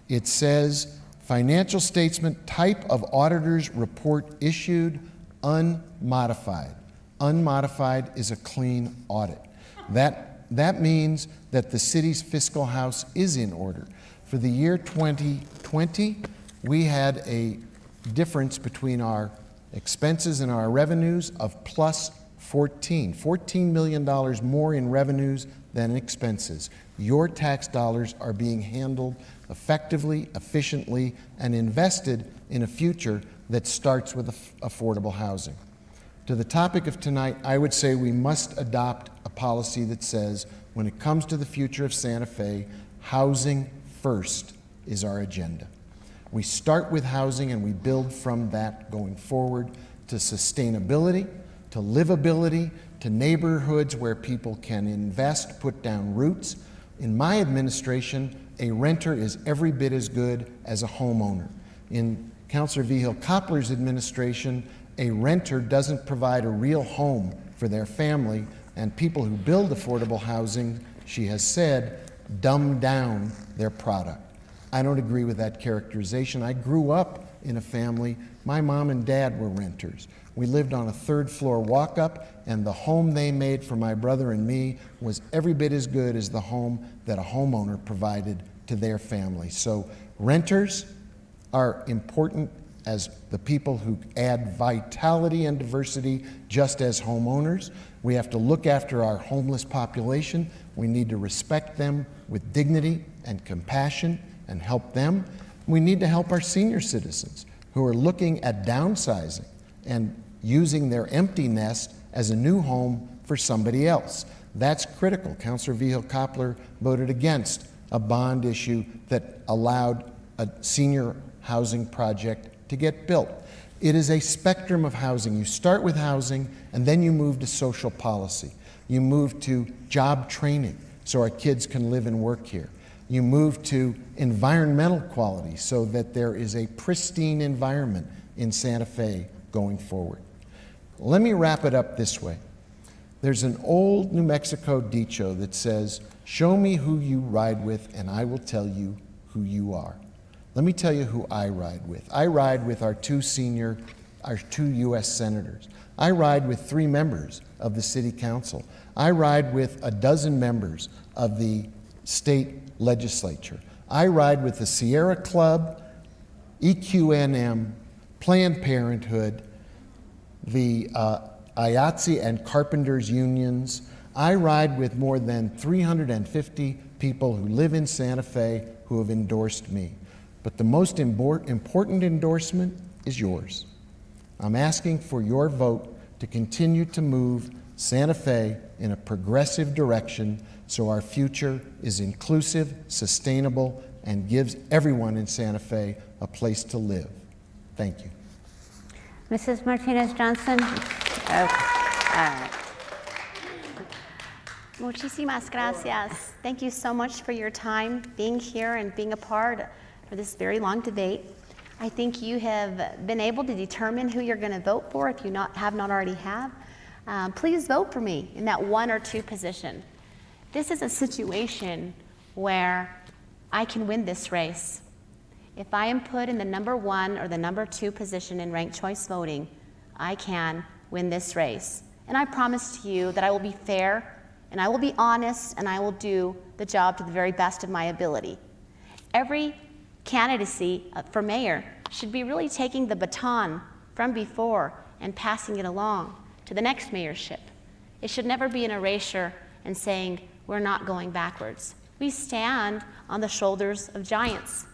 It says, financial statement type of auditor's report issued, unmodified. Unmodified is a clean audit. That means that the city's fiscal house is in order. For the year 2020, we had a difference between our expenses and our revenues of plus $14 million more in revenues than in expenses. Your tax dollars are being handled effectively, efficiently, and invested in a future that starts with affordable housing. To the topic of tonight, I would say we must adopt a policy that says, when it comes to the future of Santa Fe, housing first is our agenda. We start with housing and we build from that going forward to sustainability, to livability, to neighborhoods where people can invest, put down roots. In my administration, a renter is every bit as good as a homeowner. In Councilor Vigil-Koppler's administration, a renter doesn't provide a real home for their family, and people who build affordable housing, she has said, dumb down their product. I don't agree with that characterization. I grew up in a family. My mom and dad were renters. We lived on a third-floor walk-up, and the home they made for my brother and me was every bit as good as the home that a homeowner provided to their family. So renters are important as the people who add vitality and diversity just as homeowners. We have to look after our homeless population. We need to respect them with dignity and compassion and help them. We need to help our senior citizens who are looking at downsizing and using their empty nest as a new home for somebody else. That's critical. Councilor Vigil-Koppler voted against a bond issue that allowed a senior housing project to get built. It is a spectrum of housing. You start with housing, and then you move to social policy. You move to job training so our kids can live and work here. You move to environmental quality so that there is a pristine environment in Santa Fe going forward. Let me wrap it up this way. There's an old New Mexico dicho that says, "Show me who you ride with, and I will tell you who you are." Let me tell you who I ride with. I ride with our two U.S. senators. I ride with 3 members of the City Council. I ride with a dozen members of the state legislature. I ride with the Sierra Club, EQNM, Planned Parenthood, the IATSE and Carpenters unions. I ride with more than 350 people who live in Santa Fe who have endorsed me. But the most important endorsement is yours. I'm asking for your vote to continue to move Santa Fe in a progressive direction so our future is inclusive, sustainable, and gives everyone in Santa Fe a place to live. Thank you. Mrs. Martinez-Johnson? Oh, all right. Muchísimas gracias. Thank you so much for your time being here and being a part for this very long debate. I think you have been able to determine who you're going to vote for if you have not already have. Please vote for me in that 1 or 2 position. This is a situation where I can win this race. If I am put in the number 1 or the number 2 position in ranked choice voting, I can win this race. And I promise to you that I will be fair, and I will be honest, and I will do the job to the very best of my ability. Every candidacy for mayor should be really taking the baton from before and passing it along to the next mayorship. It should never be an erasure and saying, we're not going backwards. We stand on the shoulders of giants,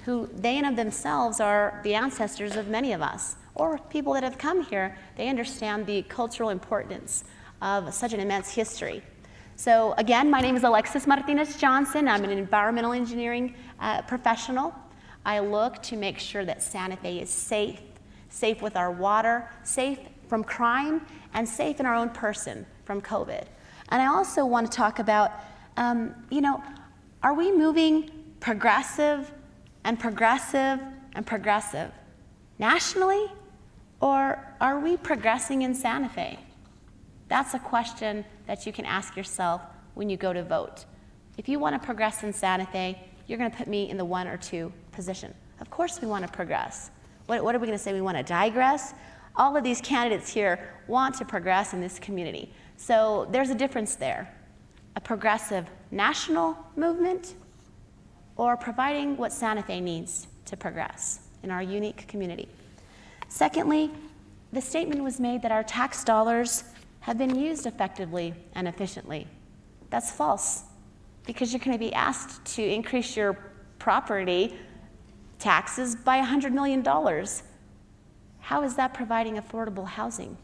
who they and of themselves are the ancestors of many of us, or people that have come here. They understand the cultural importance of such an immense history. So again, my name is Alexis Martinez Johnson. I'm an environmental engineering professional. I look to make sure that Santa Fe is safe, safe with our water, safe from crime, and safe in our own person from COVID. And I also want to talk about, are we moving progressive and progressive and progressive nationally, or are we progressing in Santa Fe? That's a question that you can ask yourself when you go to vote. If you want to progress in Santa Fe, you're going to put me in the 1 or 2 position. Of course we want to progress. What are we going to say? We want to digress? All of these candidates here want to progress in this community. So there's a difference there. A progressive national movement, or providing what Santa Fe needs to progress in our unique community. Secondly, the statement was made that our tax dollars have been used effectively and efficiently. That's false, because you're going to be asked to increase your property taxes by $100 million. How is that providing affordable housing?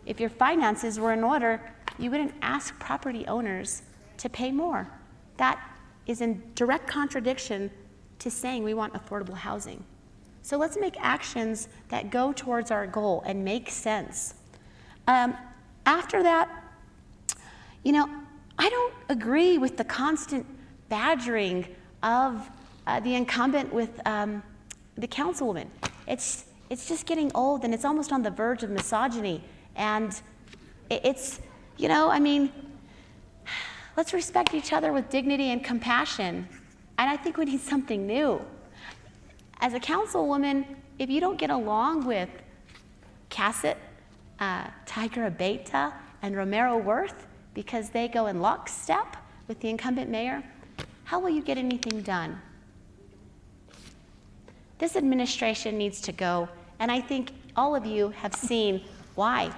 If your finances were in order, you wouldn't ask property owners to pay more. That is in direct contradiction to saying we want affordable housing. So let's make actions that go towards our goal and make sense. After that, I don't agree with the constant badgering of the incumbent with the councilwoman. It's just getting old, and it's almost on the verge of misogyny. And let's respect each other with dignity and compassion. And I think we need something new. As a councilwoman, if you don't get along with Cassett, Tiger Abeta, and Romero Worth, because they go in lockstep with the incumbent mayor, how will you get anything done? This administration needs to go, and I think all of you have seen why.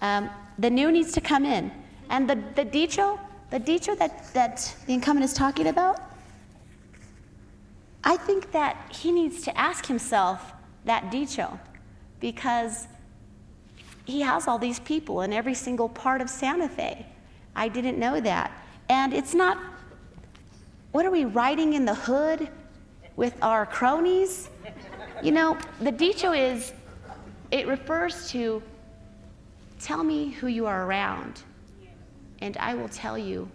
The new needs to come in, and the dicho that the incumbent is talking about, I think that he needs to ask himself that dicho, because he has all these people in every single part of Santa Fe. I didn't know that. And it's not, what are we writing in the hood with our cronies? The dicho is, it refers to, tell me who you are around, and I will tell you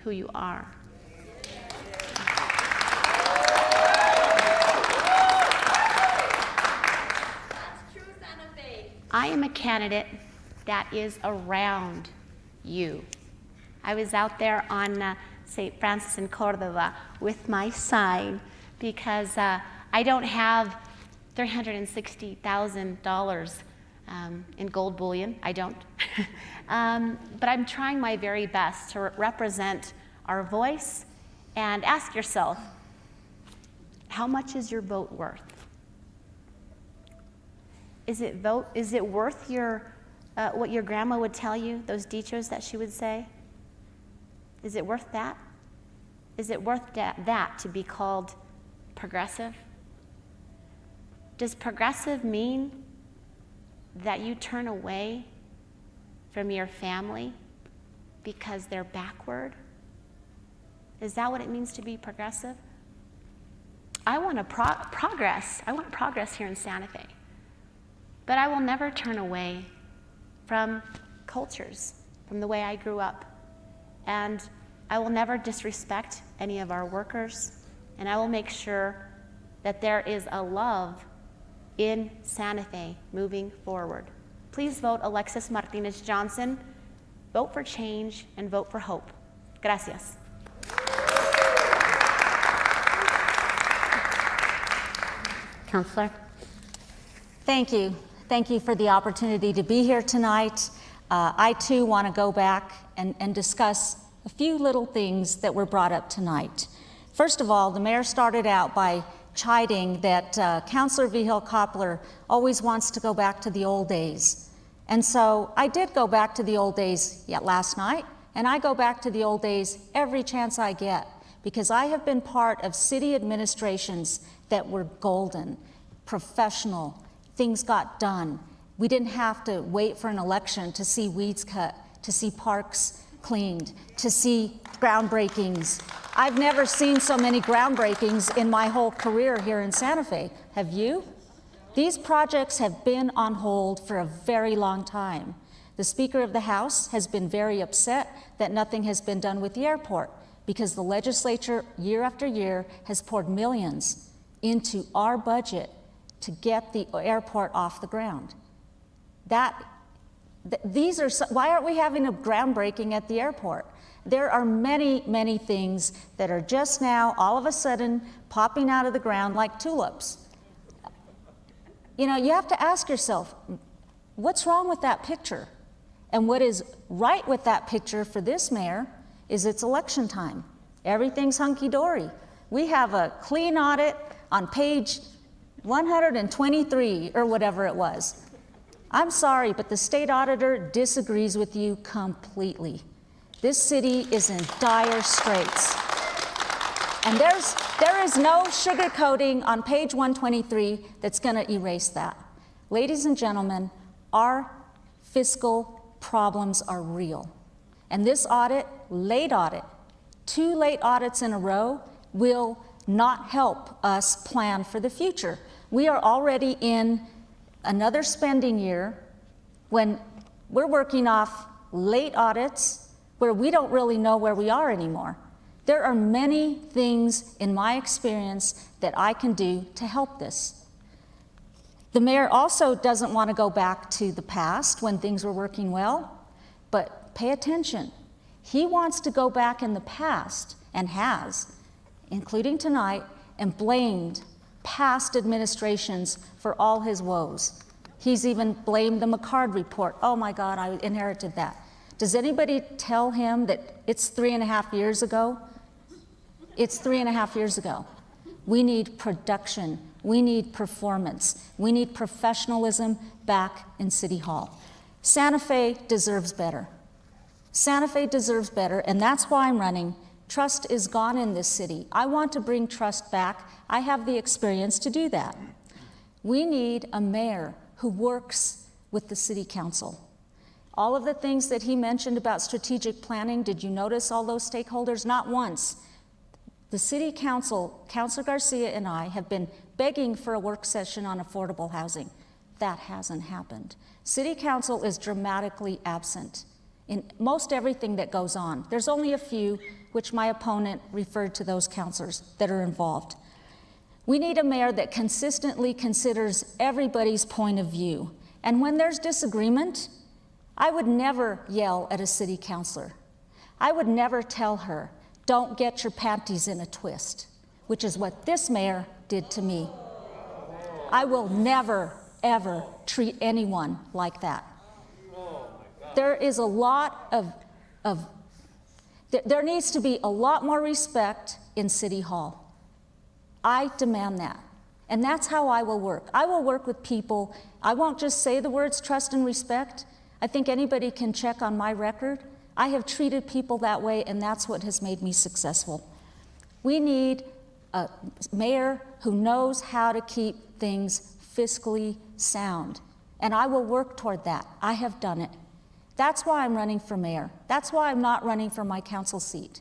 who you are. I am a candidate that is around you. I was out there on St. Francis in Cordova with my sign because I don't have $360,000 in gold bullion. I don't. But I'm trying my very best to represent our voice. And ask yourself, how much is your vote worth? Is it worth what your grandma would tell you, those dichos that she would say? Is it worth that? Is it worth that to be called progressive? Does progressive mean that you turn away from your family because they're backward? Is that what it means to be progressive? I want progress. I want progress here in Santa Fe. But I will never turn away from cultures, from the way I grew up. And I will never disrespect any of our workers. And I will make sure that there is a love in Santa Fe moving forward. Please vote Alexis Martinez Johnson. Vote for change and vote for hope. Gracias. Councillor? Thank you. Thank you for the opportunity to be here tonight. I too want to go back and discuss a few little things that were brought up tonight. First of all, the mayor started out by chiding that Councillor Vigil-Koppler always wants to go back to the old days. And so I did go back to the old days last night, and I go back to the old days every chance I get, because I have been part of city administrations that were golden, professional, things got done. We didn't have to wait for an election to see weeds cut, to see parks cleaned, to see groundbreakings. I've never seen so many groundbreakings in my whole career here in Santa Fe. Have you? These projects have been on hold for a very long time. The Speaker of the House has been very upset that nothing has been done with the airport, because the legislature, year after year, has poured millions into our budget to get the airport off the ground. Why aren't we having a groundbreaking at the airport? There are many, many things that are just now, all of a sudden, popping out of the ground like tulips. You know, you have to ask yourself, what's wrong with that picture? And what is right with that picture for this mayor is it's election time. Everything's hunky-dory. We have a clean audit on page 123 or whatever it was. I'm sorry, but the state auditor disagrees with you completely. This city is in dire straits. And there is no sugarcoating on page 123 that's going to erase that. Ladies and gentlemen, our fiscal problems are real. And this audit, late audit, 2 late audits in a row, will not help us plan for the future. We are already in another spending year when we're working off late audits where we don't really know where we are anymore. There are many things in my experience that I can do to help this. The mayor also doesn't want to go back to the past when things were working well, but pay attention. He wants to go back in the past, and has, including tonight, and blamed past administrations for all his woes. He's even blamed the McCard report. Oh my God, I inherited that. Does anybody tell him that it's 3.5 years ago? It's 3.5 years ago. We need production. We need performance. We need professionalism back in City Hall. Santa Fe deserves better. Santa Fe deserves better, and that's why I'm running. Trust is gone in this city. I want to bring trust back. I have the experience to do that. We need a mayor who works with the city council. All of the things that he mentioned about strategic planning, did you notice all those stakeholders? Not once. The city council, Councilor Garcia and I, have been begging for a work session on affordable housing. That hasn't happened. City council is dramatically absent in most everything that goes on. There's only a few, which my opponent referred to those councilors that are involved. We need a mayor that consistently considers everybody's point of view. And when there's disagreement, I would never yell at a city councilor. I would never tell her, don't get your panties in a twist, which is what this mayor did to me. I will never, ever treat anyone like that. There is a lot there needs to be a lot more respect in City Hall. I demand that. And that's how I will work. I will work with people. I won't just say the words trust and respect. I think anybody can check on my record. I have treated people that way, and that's what has made me successful. We need a mayor who knows how to keep things fiscally sound, and I will work toward that. I have done it. That's why I'm running for mayor. That's why I'm not running for my council seat.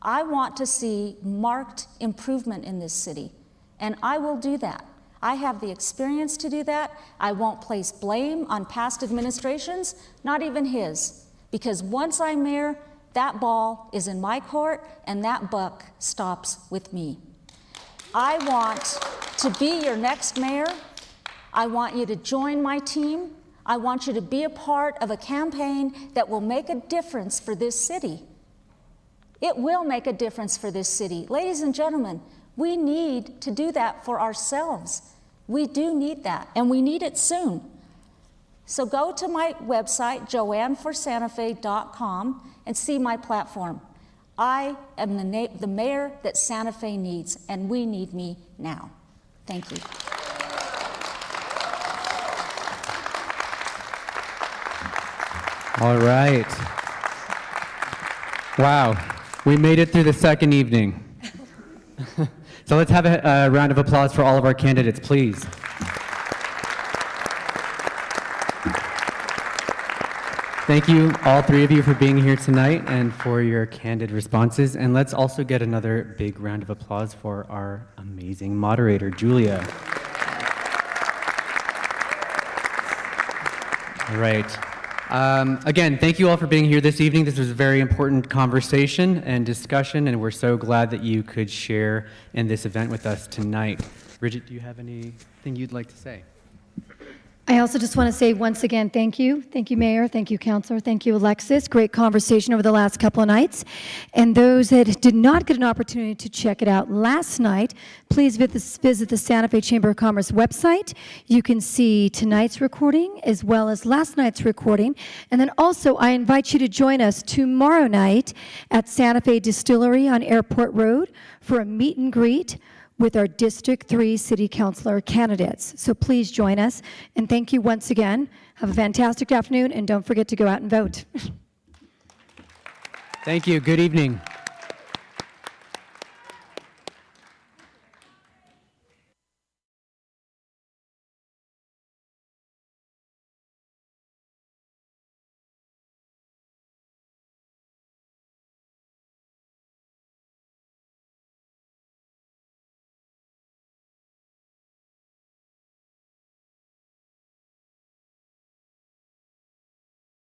I want to see marked improvement in this city, and I will do that. I have the experience to do that. I won't place blame on past administrations, not even his, because once I'm mayor, that ball is in my court and that buck stops with me. I want to be your next mayor. I want you to join my team. I want you to be a part of a campaign that will make a difference for this city. It will make a difference for this city. Ladies and gentlemen, we need to do that for ourselves. We do need that, and we need it soon. So go to my website, joanneforsantafe.com, and see my platform. I am the mayor that Santa Fe needs, and we need me now. Thank you. All right. Wow, we made it through the second evening. So let's have a round of applause for all of our candidates, please. Thank you, all three of you, for being here tonight and for your candid responses. And let's also get another big round of applause for our amazing moderator, Julia. All right. Again, thank you all for being here this evening. This was a very important conversation and discussion, and we're so glad that you could share in this event with us tonight. Bridget, do you have anything you'd like to say? I also just want to say once again, thank you. Thank you, Mayor. Thank you, Councilor. Thank you, Alexis. Great conversation over the last couple of nights. And those that did not get an opportunity to check it out last night, please visit the Santa Fe Chamber of Commerce website. You can see tonight's recording as well as last night's recording. And then also, I invite you to join us tomorrow night at Santa Fe Distillery on Airport Road for a meet and greet with our District 3 City Councilor candidates. So please join us, and thank you once again. Have a fantastic afternoon, and don't forget to go out and vote. Thank you. Good evening.